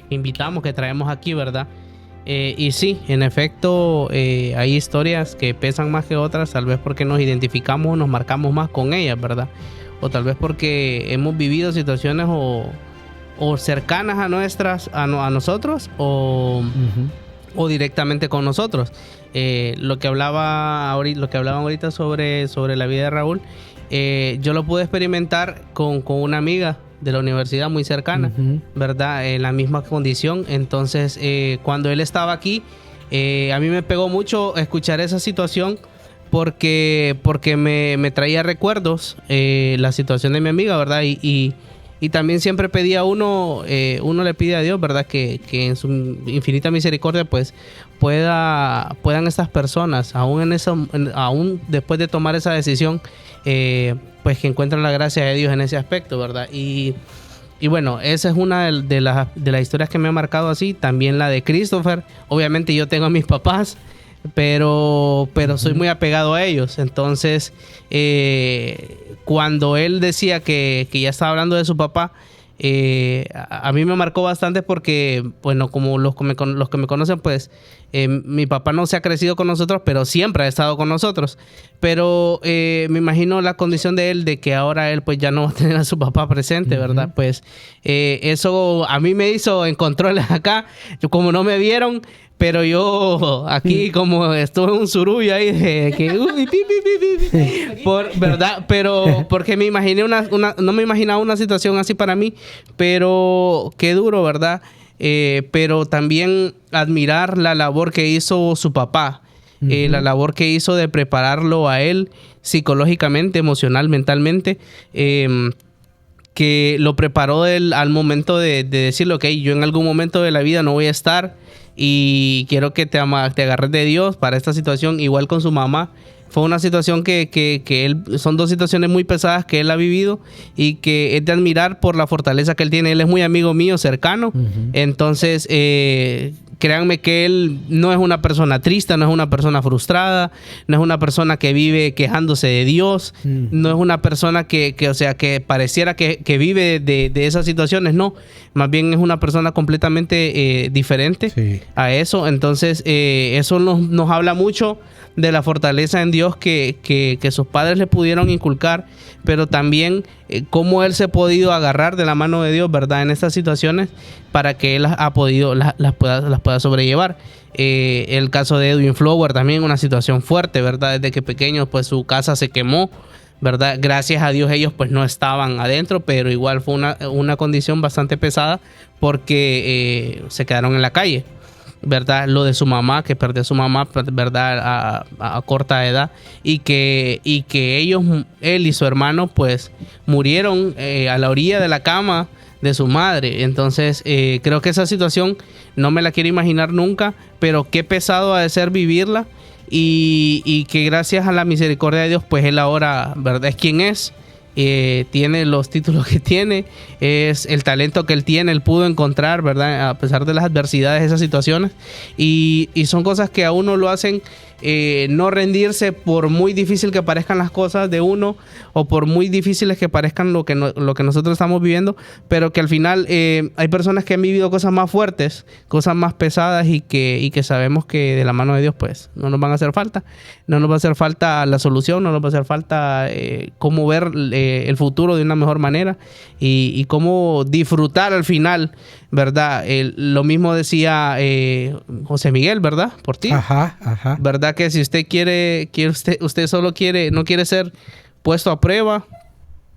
invitamos, que traemos aquí, ¿verdad? Y sí, en efecto, hay historias que pesan más que otras, tal vez porque nos identificamos o nos marcamos más con ellas, ¿verdad? O tal vez porque hemos vivido situaciones o cercanas a nosotros o directamente con nosotros. Lo que hablaban ahorita sobre la vida de Raúl, yo lo pude experimentar con una amiga de la universidad muy cercana, ¿verdad? En la misma condición. Entonces, cuando él estaba aquí, a mí me pegó mucho escuchar esa situación porque me traía recuerdos, la situación de mi amiga, ¿verdad? Y también siempre pedía uno le pide a Dios, ¿verdad? Que en su infinita misericordia, pues, puedan estas personas, aún después de tomar esa decisión, pues que encuentren la gracia de Dios en ese aspecto, ¿verdad? Y bueno, esa es una de las historias que me ha marcado así. También la de Christopher. Obviamente yo tengo a mis papás, pero soy muy apegado a ellos. Entonces, cuando él decía que ya estaba hablando de su papá, a mí me marcó bastante porque, bueno, como los que me conocen, pues mi papá no se ha crecido con nosotros, pero siempre ha estado con nosotros. Pero me imagino la condición de él, de que ahora él pues ya no va a tener a su papá presente, ¿verdad? Pues eso a mí me hizo en controles acá, como no me vieron. Pero yo aquí como estuve en un surullo ahí de que uy, ¿verdad? Pero porque me imaginé no me imaginaba una situación así para mí, pero qué duro, ¿verdad? Pero también admirar la labor que hizo su papá, la labor que hizo de prepararlo a él psicológicamente, emocional, mentalmente, que lo preparó al momento de decirle, ok, yo en algún momento de la vida no voy a estar y quiero que te agarres de Dios para esta situación. Igual con su mamá, fue una situación que él, son dos situaciones muy pesadas que él ha vivido y que es de admirar por la fortaleza que él tiene. Él es muy amigo mío, cercano. Entonces, créanme que él no es una persona triste, no es una persona frustrada, no es una persona que vive quejándose de Dios, no es una persona que pareciera que vive de esas situaciones, no. Más bien es una persona completamente diferente a eso. Entonces, eso nos habla mucho de la fortaleza en Dios que sus padres le pudieron inculcar, pero también cómo él se ha podido agarrar de la mano de Dios, ¿verdad? En estas situaciones para que él las pueda sobrellevar. El caso de Edwin Flower también, una situación fuerte, ¿verdad? Desde que pequeño pues su casa se quemó, ¿verdad? Gracias a Dios ellos pues no estaban adentro, pero igual fue una condición bastante pesada porque se quedaron en la calle, ¿verdad? Lo de su mamá, que perdió a su mamá, ¿verdad? A corta edad, y que él y su hermano pues murieron a la orilla de la cama de su madre. Entonces creo que esa situación no me la quiero imaginar nunca, pero qué pesado ha de ser vivirla, y que gracias a la misericordia de Dios pues él ahora, ¿verdad? Es quien es. Tiene los títulos que tiene, es el talento que él tiene, él pudo encontrar, ¿verdad? A pesar de las adversidades de esas situaciones, y son cosas que a uno lo hacen no rendirse por muy difícil que parezcan las cosas de uno o por muy difíciles que parezcan lo que nosotros estamos viviendo, pero que al final hay personas que han vivido cosas más fuertes, cosas más pesadas y que sabemos que de la mano de Dios pues no nos van a hacer falta. No nos va a hacer falta la solución, no nos va a hacer falta cómo ver el futuro de una mejor manera y cómo disfrutar al final, ¿verdad? Lo mismo decía José Miguel, ¿verdad? Por ti. Ajá. ¿Verdad? Que si usted usted solo no quiere ser puesto a prueba,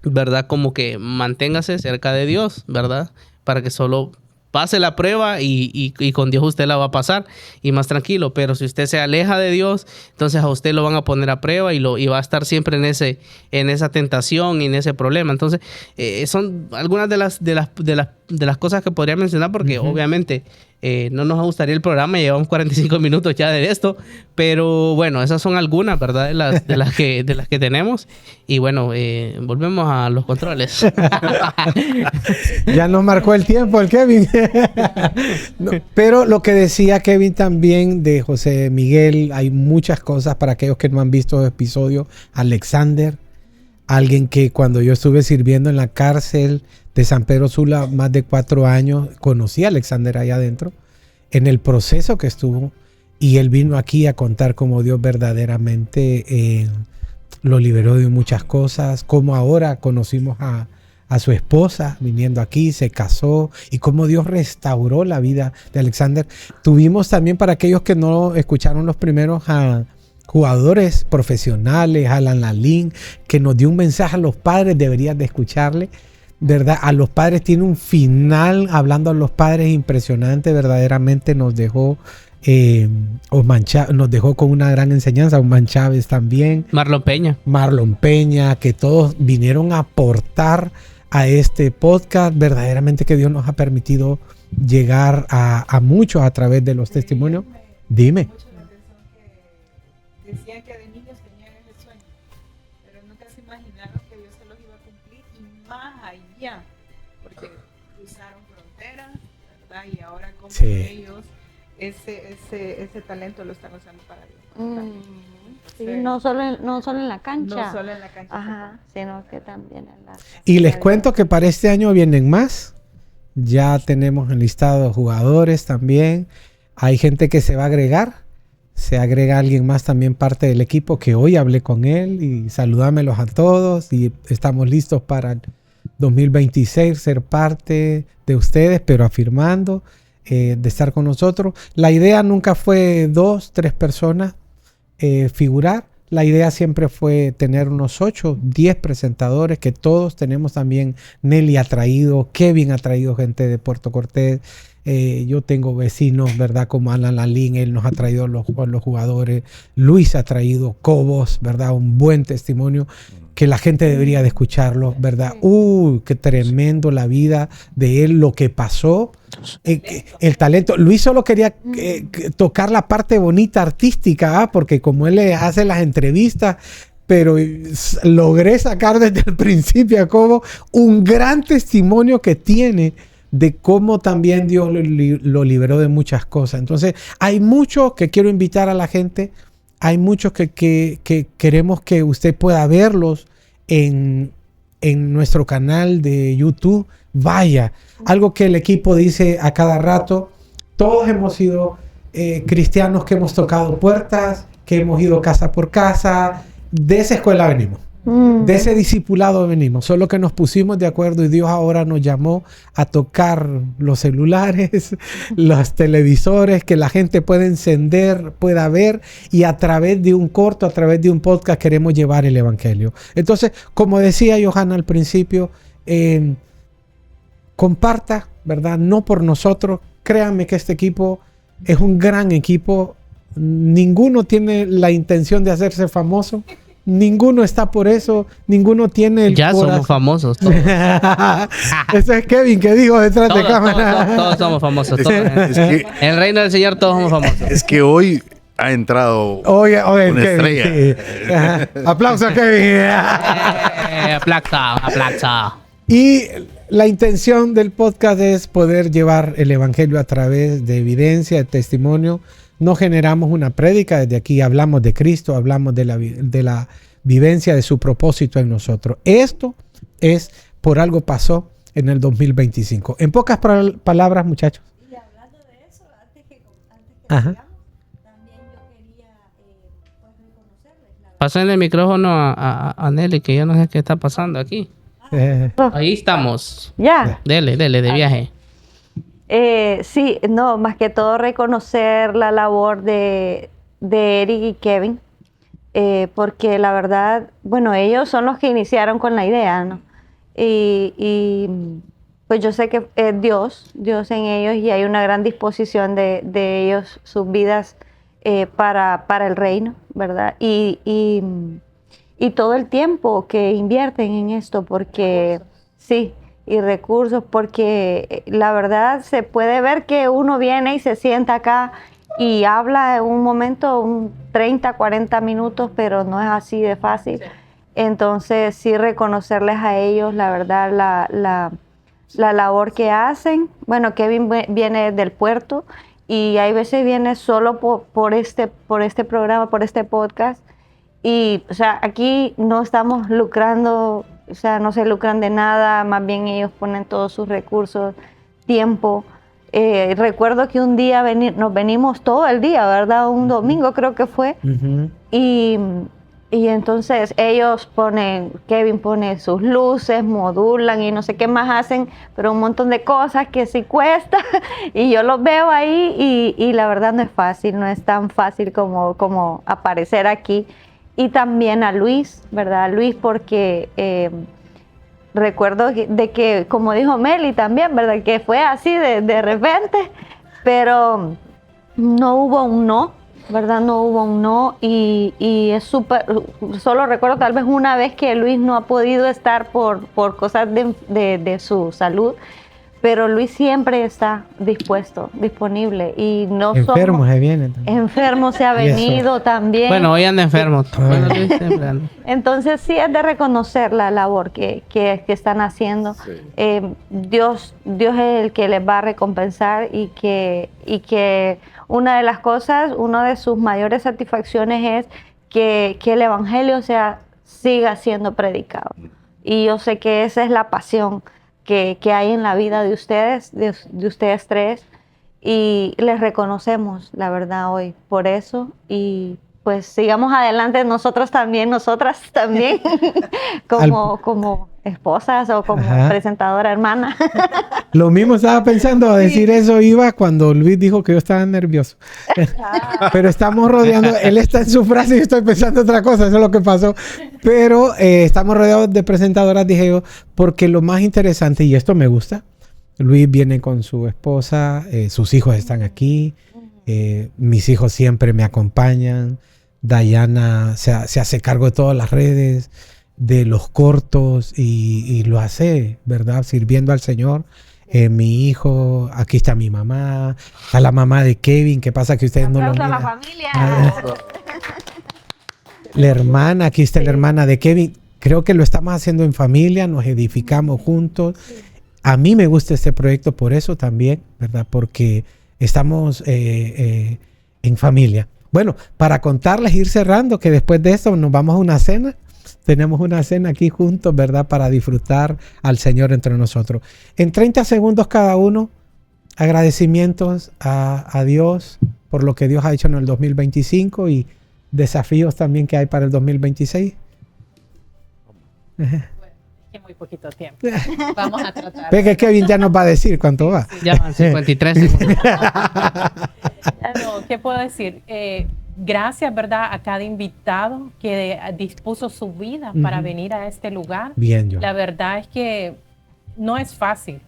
¿verdad? Como que manténgase cerca de Dios, ¿verdad? Para que solo pase la prueba y con Dios usted la va a pasar y más tranquilo. Pero si usted se aleja de Dios, entonces a usted lo van a poner a prueba y va a estar siempre en esa tentación y en ese problema. Entonces, son algunas de las cosas que podría mencionar porque obviamente no nos gustaría el programa, llevamos 45 minutos ya de esto, pero bueno, esas son algunas, ¿verdad? De las que tenemos. Y bueno, volvemos a los controles. Ya nos marcó el tiempo el Kevin. No, pero lo que decía Kevin también de José Miguel, hay muchas cosas para aquellos que no han visto el episodio. Alexander, alguien que cuando yo estuve sirviendo en la cárcel de San Pedro Sula más de 4 años, conocí a Alexander allá adentro, en el proceso que estuvo, y él vino aquí a contar cómo Dios verdaderamente lo liberó de muchas cosas, cómo ahora conocimos a su esposa viniendo aquí, se casó, y cómo Dios restauró la vida de Alexander. Tuvimos también, para aquellos que no escucharon los primeros, a jugadores profesionales, Alan Lalín, que nos dio un mensaje a los padres, deberían de escucharle, ¿verdad? A los padres, tiene un final hablando a los padres impresionante, verdaderamente nos dejó nos dejó con una gran enseñanza. Osman Chávez también, Marlon Peña, que todos vinieron a aportar a este podcast. Verdaderamente que Dios nos ha permitido llegar a muchos a través de los testimonios. Dime. Decían que de niños tenían ese sueño, pero nunca se imaginaron que Dios se los iba a cumplir y más allá, porque cruzaron fronteras, ¿verdad? Y ahora como ellos ese talento lo están usando para Dios. Sí, no solo en la cancha. No solo en la cancha. Ajá, sino que también en la... Y les cuento que para este año vienen más. Ya tenemos enlistados jugadores también. Hay gente que se va a agregar. Se agrega alguien más también parte del equipo que hoy hablé con él y saludámelos a todos y estamos listos para el 2026 ser parte de ustedes, pero afirmando de estar con nosotros. La idea nunca fue 2, 3 personas figurar. La idea siempre fue tener unos 8, 10 presentadores, que todos tenemos también. Nelly ha traído, Kevin ha traído gente de Puerto Cortés. Yo tengo vecinos, ¿verdad? Como Alan Lalín, él nos ha traído los jugadores. Luis ha traído Cobos, ¿verdad? Un buen testimonio que la gente debería de escucharlo, ¿verdad? Qué tremendo la vida de él, lo que pasó, el talento. Luis solo quería tocar la parte bonita artística, porque como él le hace las entrevistas, pero logré sacar desde el principio a Cobo un gran testimonio que tiene de cómo también Dios lo liberó de muchas cosas. Entonces, hay mucho que quiero invitar a la gente. Hay muchos que queremos que usted pueda verlos en nuestro canal de YouTube. Vaya, algo que el equipo dice a cada rato. Todos hemos sido cristianos que hemos tocado puertas, que hemos ido casa por casa. De esa escuela venimos. De ese discipulado venimos, solo que nos pusimos de acuerdo y Dios ahora nos llamó a tocar los celulares, los televisores, que la gente pueda encender, pueda ver, y a través de un corto, a través de un podcast queremos llevar el evangelio. Entonces, como decía Johanna al principio, comparta, ¿verdad? No por nosotros, créanme que este equipo es un gran equipo, ninguno tiene la intención de hacerse famoso. Ninguno está por eso, ninguno tiene el ya corazón. Somos famosos. Ese es Kevin que dijo detrás de cámara. Todos somos famosos. En el reino del Señor todos somos famosos. Es que hoy ha entrado una Kevin, estrella. Sí. Aplauso a Kevin. Aplauso. Y la intención del podcast es poder llevar el evangelio a través de evidencia, de testimonio, no generamos una prédica, desde aquí hablamos de Cristo, hablamos de la vivencia de su propósito en nosotros. Esto es por algo pasó en el 2025. En pocas palabras, muchachos. Y hablando de eso, antes que Ajá. sigamos, también yo quería pues reconocerles. Pasen el micrófono a Nelly, que yo no sé qué está pasando aquí. Ahí estamos. Ya. Dele, de viaje. Sí, no, más que todo reconocer la labor de Eric y Kevin, porque la verdad, bueno, ellos son los que iniciaron con la idea, ¿no? Y pues yo sé que es Dios en ellos, y hay una gran disposición de ellos, sus vidas para el reino, ¿verdad? Y todo el tiempo que invierten en esto, porque sí, y recursos, porque la verdad se puede ver que uno viene y se sienta acá y habla en un momento, 30, 40 minutos, pero no es así de fácil. Sí. Entonces, sí reconocerles a ellos, la verdad, la labor que hacen. Bueno, Kevin viene del puerto y hay veces viene solo por este programa, por este podcast. Y, o sea, aquí no estamos lucrando, o sea, no se lucran de nada, más bien ellos ponen todos sus recursos, tiempo. Recuerdo que un día nos venimos todo el día, ¿verdad? Un domingo creo que fue. Uh-huh. Y entonces ellos Kevin pone sus luces, modulan y no sé qué más hacen, pero un montón de cosas que sí cuesta. Y yo los veo ahí y la verdad no es fácil, no es tan fácil como aparecer aquí. Y también a Luis, ¿verdad? Luis, porque recuerdo de que, como dijo Meli también, ¿verdad? Que fue así de repente, pero no hubo un no, ¿verdad? No hubo un no, y es súper, solo recuerdo tal vez una vez que Luis no ha podido estar por cosas de su salud, pero Luis siempre está dispuesto, disponible, y no enfermo se viene también. Enfermo se ha venido también. Bueno, hoy anda enfermo. Bueno, Luis siempre anda. Entonces sí es de reconocer la labor que están haciendo. Sí. Dios es el que les va a recompensar, y que una de las cosas, una de sus mayores satisfacciones es que el evangelio siga siendo predicado. Y yo sé que esa es la pasión que hay en la vida de ustedes, de ustedes tres, y les reconocemos, la verdad, hoy por eso. Y pues sigamos adelante nosotras también, como esposas o como presentadora hermana. Lo mismo estaba pensando a decir eso, Iba, cuando Luis dijo que yo estaba nervioso. Pero estamos rodeando, él está en su frase y yo estoy pensando otra cosa, eso es lo que pasó. Pero estamos rodeados de presentadoras, dije yo, porque lo más interesante, y esto me gusta, Luis viene con su esposa, sus hijos están aquí, mis hijos siempre me acompañan, Dayana se hace cargo de todas las redes, de los cortos, y lo hace, ¿verdad? Sirviendo al Señor. Mi hijo, aquí está mi mamá, a la mamá de Kevin, que pasa que ustedes no lo miran. A la familia. La hermana, aquí está la hermana de Kevin. Creo que lo estamos haciendo en familia, nos edificamos juntos. A mí me gusta este proyecto por eso también, ¿verdad? Porque estamos en familia. Bueno, para contarles, ir cerrando, que después de esto nos vamos a una cena. Tenemos una cena aquí juntos, ¿verdad? Para disfrutar al Señor entre nosotros. En 30 segundos cada uno, agradecimientos a Dios por lo que Dios ha hecho en el 2025 y desafíos también que hay para el 2026. Bueno, es muy poquito tiempo. Vamos a tratar. Ve que Kevin ya nos va a decir cuánto va. Ya van 53 segundos. No, ¿qué puedo decir? Gracias, ¿verdad?, a cada invitado que dispuso su vida para venir a este lugar. Bien, yo. La verdad es que no es fácil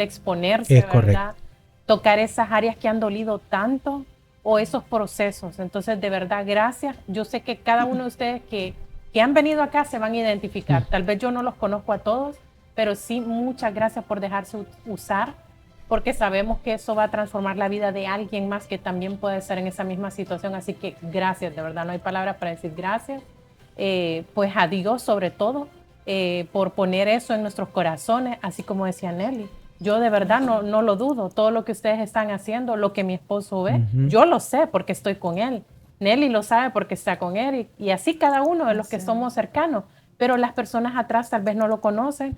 exponerse, es ¿verdad? Correcto. Tocar esas áreas que han dolido tanto o esos procesos. Entonces, de verdad, gracias. Yo sé que cada uno de ustedes que han venido acá se van a identificar. Tal vez yo no los conozco a todos, pero sí, muchas gracias por dejarse usar, porque sabemos que eso va a transformar la vida de alguien más que también puede estar en esa misma situación. Así que gracias, de verdad, no hay palabras para decir gracias. Pues a Dios sobre todo, por poner eso en nuestros corazones, así como decía Nelly, Yo de verdad no lo dudo. Todo lo que ustedes están haciendo, lo que mi esposo ve, yo lo sé porque estoy con él. Nelly lo sabe porque está con él y así cada uno de los que somos cercanos. Pero las personas atrás tal vez no lo conocen.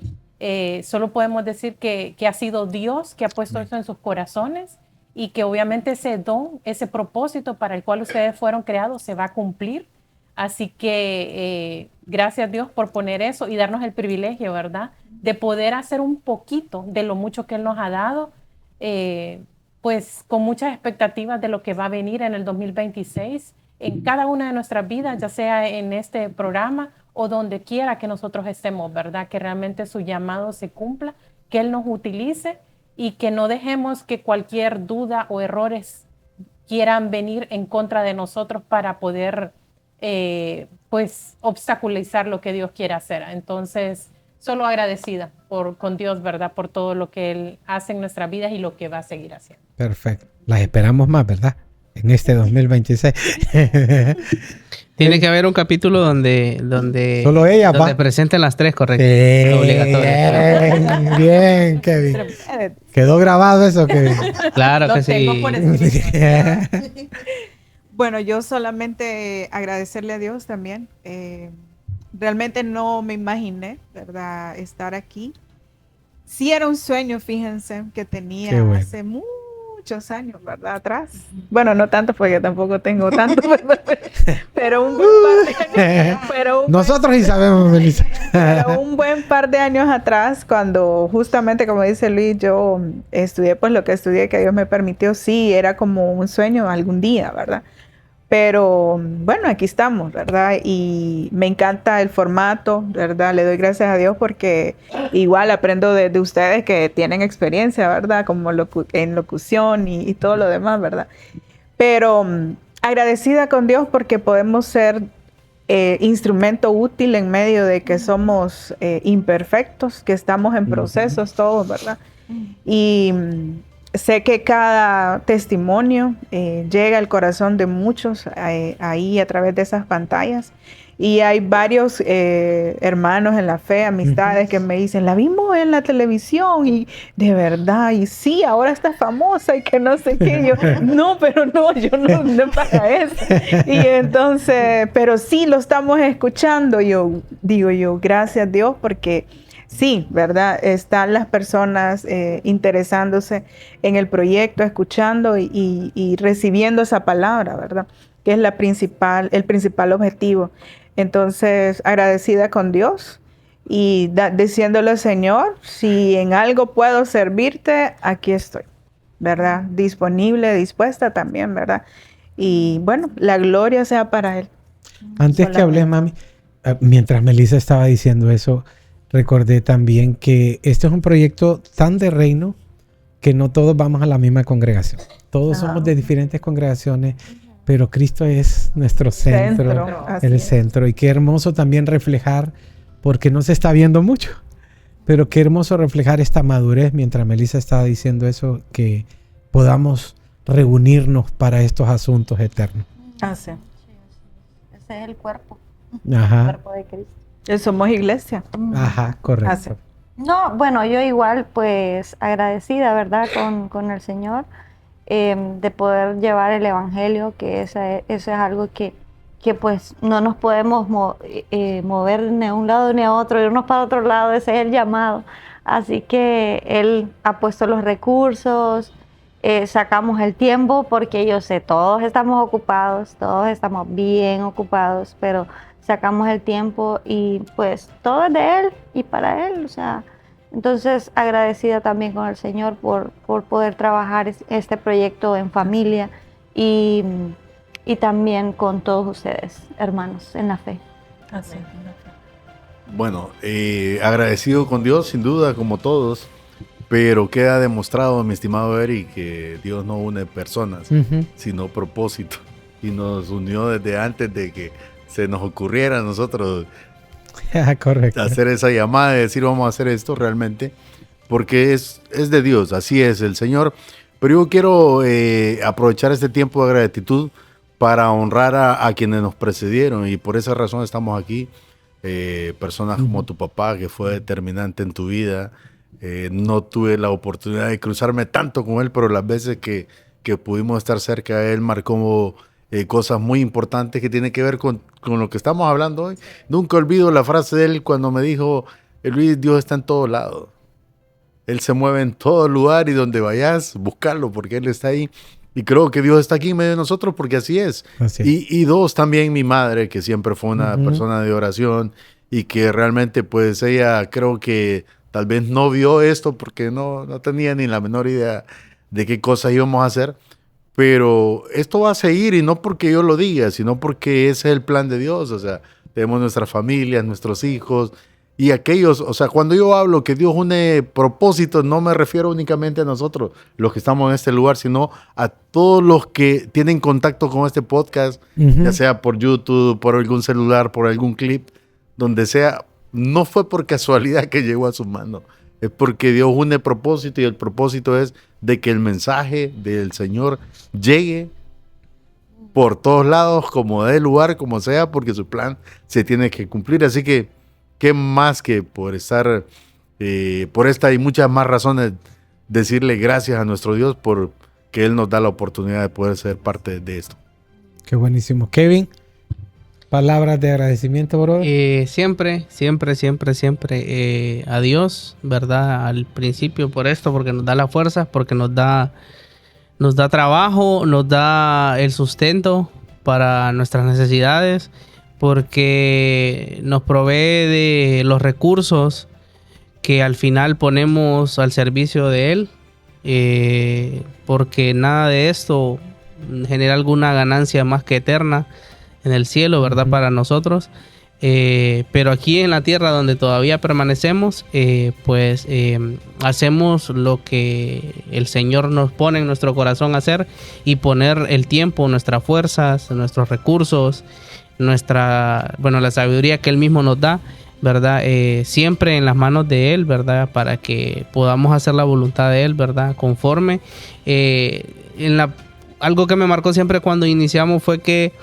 Solo podemos decir que ha sido Dios que ha puesto eso en sus corazones y que obviamente ese don, ese propósito para el cual ustedes fueron creados se va a cumplir. Así que gracias a Dios por poner eso y darnos el privilegio, ¿verdad?, de poder hacer un poquito de lo mucho que Él nos ha dado, pues con muchas expectativas de lo que va a venir en el 2026 en cada una de nuestras vidas, ya sea en este programa o donde quiera que nosotros estemos, ¿verdad? Que realmente su llamado se cumpla, que Él nos utilice y que no dejemos que cualquier duda o errores quieran venir en contra de nosotros para poder pues obstaculizar lo que Dios quiere hacer. Entonces, solo agradecida con Dios, ¿verdad? Por todo lo que Él hace en nuestras vidas y lo que va a seguir haciendo. Perfecto. Las esperamos más, ¿verdad? En este 2026. Tiene que haber un capítulo donde solo ella donde va. presenten las tres, correcto. Obligatorio. Bien, Kevin. ¿Quedó grabado eso, Kevin? Claro Lo que tengo sí. por escrito. Bueno, yo solamente agradecerle a Dios también. Realmente no me imaginé, ¿verdad?, estar aquí. Sí era un sueño, fíjense, que tenía Qué bueno. hace muchos años, ¿verdad?, atrás. Bueno, no tanto porque tampoco tengo tanto, pero un buen par de años. Nosotros sí sabemos, Melissa. Pero un buen par de años atrás, cuando justamente, como dice Luis, yo estudié pues lo que estudié, que Dios me permitió, sí, era como un sueño algún día, ¿verdad? Pero bueno, aquí estamos, ¿verdad? Y me encanta el formato, ¿verdad? Le doy gracias a Dios porque igual aprendo de ustedes que tienen experiencia, ¿verdad? Como en locución y todo lo demás, ¿verdad? Pero agradecida con Dios porque podemos ser instrumento útil en medio de que somos imperfectos, que estamos en procesos todos, ¿verdad? Y sé que cada testimonio llega al corazón de muchos ahí a través de esas pantallas. Y hay varios hermanos en la fe, amistades que me dicen, la vimos en la televisión y de verdad, y sí, ahora está famosa y que no sé qué. Yo, no, pero no, yo no para eso. Y entonces, pero sí lo estamos escuchando. Yo digo, gracias Dios, porque sí, ¿verdad? Están las personas interesándose en el proyecto, escuchando y recibiendo esa palabra, ¿verdad? Que es el principal objetivo. Entonces, agradecida con Dios y diciéndole, Señor, si en algo puedo servirte, aquí estoy, ¿verdad? Disponible, dispuesta también, ¿verdad? Y bueno, la gloria sea para Él. Antes que hables, mami, mientras Melissa estaba diciendo eso, recordé también que este es un proyecto tan de reino que no todos vamos a la misma congregación. Todos somos de diferentes congregaciones, pero Cristo es nuestro centro, el centro. Y qué hermoso también reflejar, porque no se está viendo mucho, pero qué hermoso reflejar esta madurez mientras Melissa estaba diciendo eso, que podamos reunirnos para estos asuntos eternos. Así. Ese es el cuerpo. Ajá. El cuerpo de Cristo. Somos iglesia. Ajá, correcto. Así. No, bueno, yo igual pues agradecida, ¿verdad? Con el Señor de poder llevar el Evangelio, que eso es algo que pues no nos podemos mover ni a un lado ni a otro, irnos para otro lado, ese es el llamado. Así que Él ha puesto los recursos, sacamos el tiempo, porque yo sé, todos estamos ocupados, todos estamos bien ocupados, pero sacamos el tiempo y pues todo es de Él y para Él, o sea, entonces agradecida también con el Señor por poder trabajar este proyecto en familia y también con todos ustedes, hermanos, en la fe. Así. Bueno, agradecido con Dios, sin duda, como todos, pero queda demostrado, mi estimado Eric, que Dios no une personas, sino propósito, y nos unió desde antes de que se nos ocurriera a nosotros Correcto. hacer esa llamada y decir vamos a hacer esto realmente, porque es de Dios, así es el Señor. Pero yo quiero aprovechar este tiempo de gratitud para honrar a quienes nos precedieron, y por esa razón estamos aquí. Personas como tu papá, que fue determinante en tu vida, No tuve la oportunidad de cruzarme tanto con él, pero las veces que pudimos estar cerca de él marcó cosas muy importantes que tienen que ver con lo que estamos hablando hoy. Nunca olvido la frase de él cuando me dijo, Luis, Dios está en todo lado. Él se mueve en todo lugar y donde vayas, buscarlo porque Él está ahí. Y creo que Dios está aquí en medio de nosotros porque así es. Y dos, también mi madre, que siempre fue una persona de oración y que realmente pues ella creo que tal vez no vio esto porque no tenía ni la menor idea de qué cosas íbamos a hacer. Pero esto va a seguir y no porque yo lo diga, sino porque ese es el plan de Dios. O sea, tenemos nuestras familias, nuestros hijos y aquellos, o sea, cuando yo hablo que Dios une propósitos, no me refiero únicamente a nosotros, los que estamos en este lugar, sino a todos los que tienen contacto con este podcast, ya sea por YouTube, por algún celular, por algún clip, donde sea. No fue por casualidad que llegó a su mano, es porque Dios une propósito y el propósito es de que el mensaje del Señor llegue por todos lados, como dé lugar, como sea, porque su plan se tiene que cumplir. Así que, ¿qué más que por estar, por esta y muchas más razones, decirle gracias a nuestro Dios por que Él nos da la oportunidad de poder ser parte de esto? Qué buenísimo. Kevin, palabras de agradecimiento, bro. Siempre a Dios, ¿verdad? Al principio por esto, porque nos da la fuerza, porque nos da trabajo, nos da el sustento para nuestras necesidades, porque nos provee de los recursos que al final ponemos al servicio de Él, porque nada de esto genera alguna ganancia más que eterna en el cielo, ¿verdad? Para nosotros. Pero aquí en la tierra donde todavía permanecemos, hacemos lo que el Señor nos pone en nuestro corazón a hacer y poner el tiempo, nuestras fuerzas, nuestros recursos, la sabiduría que Él mismo nos da, ¿verdad? Siempre en las manos de Él, ¿verdad? Para que podamos hacer la voluntad de Él, ¿verdad? Conforme. Algo que me marcó siempre cuando iniciamos fue que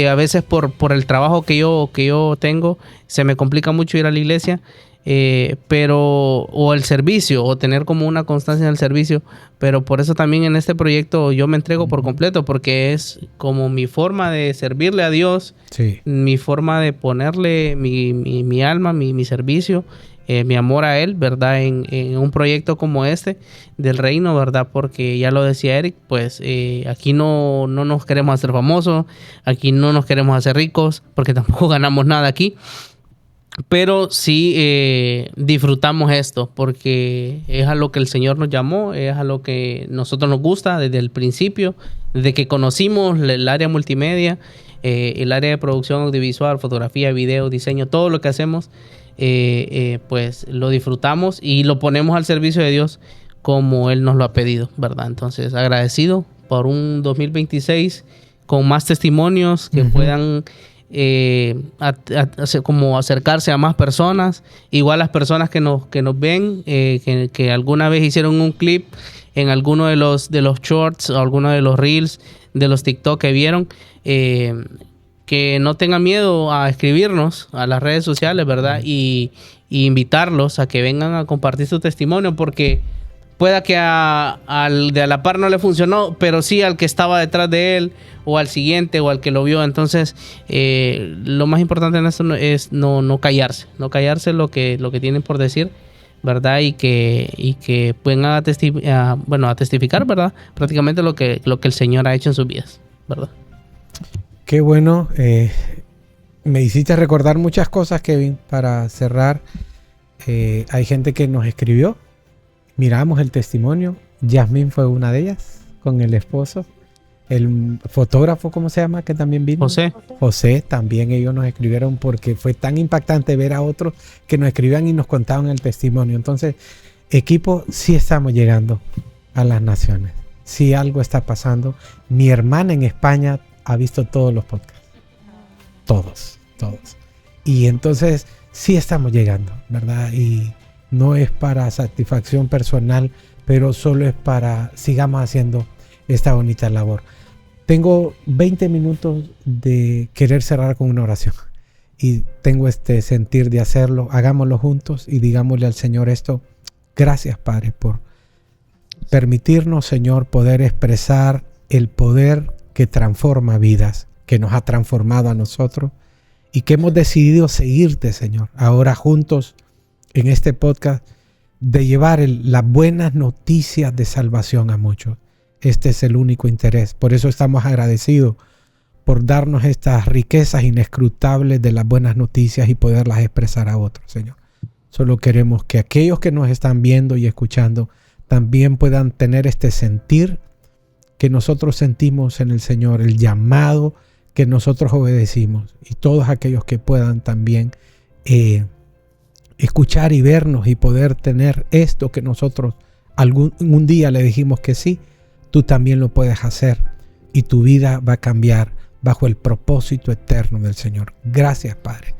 a veces por el trabajo que yo tengo, se me complica mucho ir a la iglesia, o el servicio, o tener como una constancia en el servicio, pero por eso también en este proyecto yo me entrego por completo, porque es como mi forma de servirle a Dios, sí, mi forma de ponerle mi alma, mi servicio, mi amor a Él, ¿verdad? En un proyecto como este del reino, ¿verdad? Porque ya lo decía Eric, pues aquí no nos queremos hacer famosos, aquí no nos queremos hacer ricos, porque tampoco ganamos nada aquí. Pero sí disfrutamos esto, porque es a lo que el Señor nos llamó, es a lo que nosotros nos gusta desde el principio, desde que conocimos el área multimedia, el área de producción audiovisual, fotografía, video, diseño, todo lo que hacemos, pues lo disfrutamos y lo ponemos al servicio de Dios como Él nos lo ha pedido, ¿verdad? Entonces, agradecido por un 2026 con más testimonios que puedan como acercarse a más personas, igual las personas que nos ven, que alguna vez hicieron un clip en alguno de los shorts o alguno de los reels, de los TikTok que vieron, que no tengan miedo a escribirnos a las redes sociales, ¿verdad? Y invitarlos a que vengan a compartir su testimonio, porque pueda que al de a la par no le funcionó, pero sí al que estaba detrás de él, o al siguiente, o al que lo vio. Entonces, lo más importante en esto es no callarse lo que tienen por decir, ¿verdad? Y que puedan a testificar, ¿verdad? Prácticamente lo que el Señor ha hecho en sus vidas, ¿verdad? Qué bueno. Me hiciste recordar muchas cosas, Kevin, para cerrar. Hay gente que nos escribió. Miramos el testimonio. Yasmín fue una de ellas, con el esposo. El fotógrafo, ¿cómo se llama? Que también vino. José, también ellos nos escribieron porque fue tan impactante ver a otros que nos escribían y nos contaban el testimonio. Entonces, equipo, sí estamos llegando a las naciones. Sí algo está pasando. Mi hermana en España ha visto todos los podcasts. Todos. Y entonces, sí estamos llegando, ¿verdad? Y no es para satisfacción personal, pero solo es para sigamos haciendo esta bonita labor. Tengo 20 minutos de querer cerrar con una oración y tengo este sentir de hacerlo. Hagámoslo juntos y digámosle al Señor esto Gracias, Padre, por permitirnos, Señor, poder expresar el poder que transforma vidas, que nos ha transformado a nosotros y que hemos decidido seguirte, Señor, ahora juntos en este podcast, de llevar las buenas noticias de salvación a muchos. Este es el único interés. Por eso estamos agradecidos por darnos estas riquezas inescrutables de las buenas noticias y poderlas expresar a otros, Señor. Solo queremos que aquellos que nos están viendo y escuchando también puedan tener este sentir que nosotros sentimos en el Señor, el llamado que nosotros obedecimos, y todos aquellos que puedan también escuchar y vernos y poder tener esto que nosotros un día le dijimos que sí, tú también lo puedes hacer y tu vida va a cambiar bajo el propósito eterno del Señor. Gracias, Padre.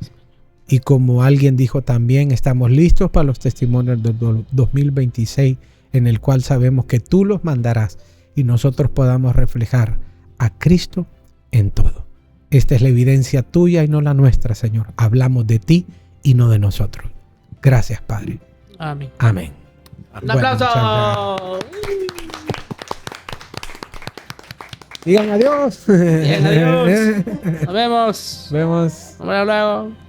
Y como alguien dijo también, estamos listos para los testimonios del 2026, en el cual sabemos que tú los mandarás y nosotros podamos reflejar a Cristo en todo. Esta es la evidencia tuya y no la nuestra, Señor. Hablamos de ti y no de nosotros. Gracias, Padre. Amén. Amén. Un aplauso. Digan adiós. Bien, adiós. Nos vemos. Vemos. Nos vemos luego.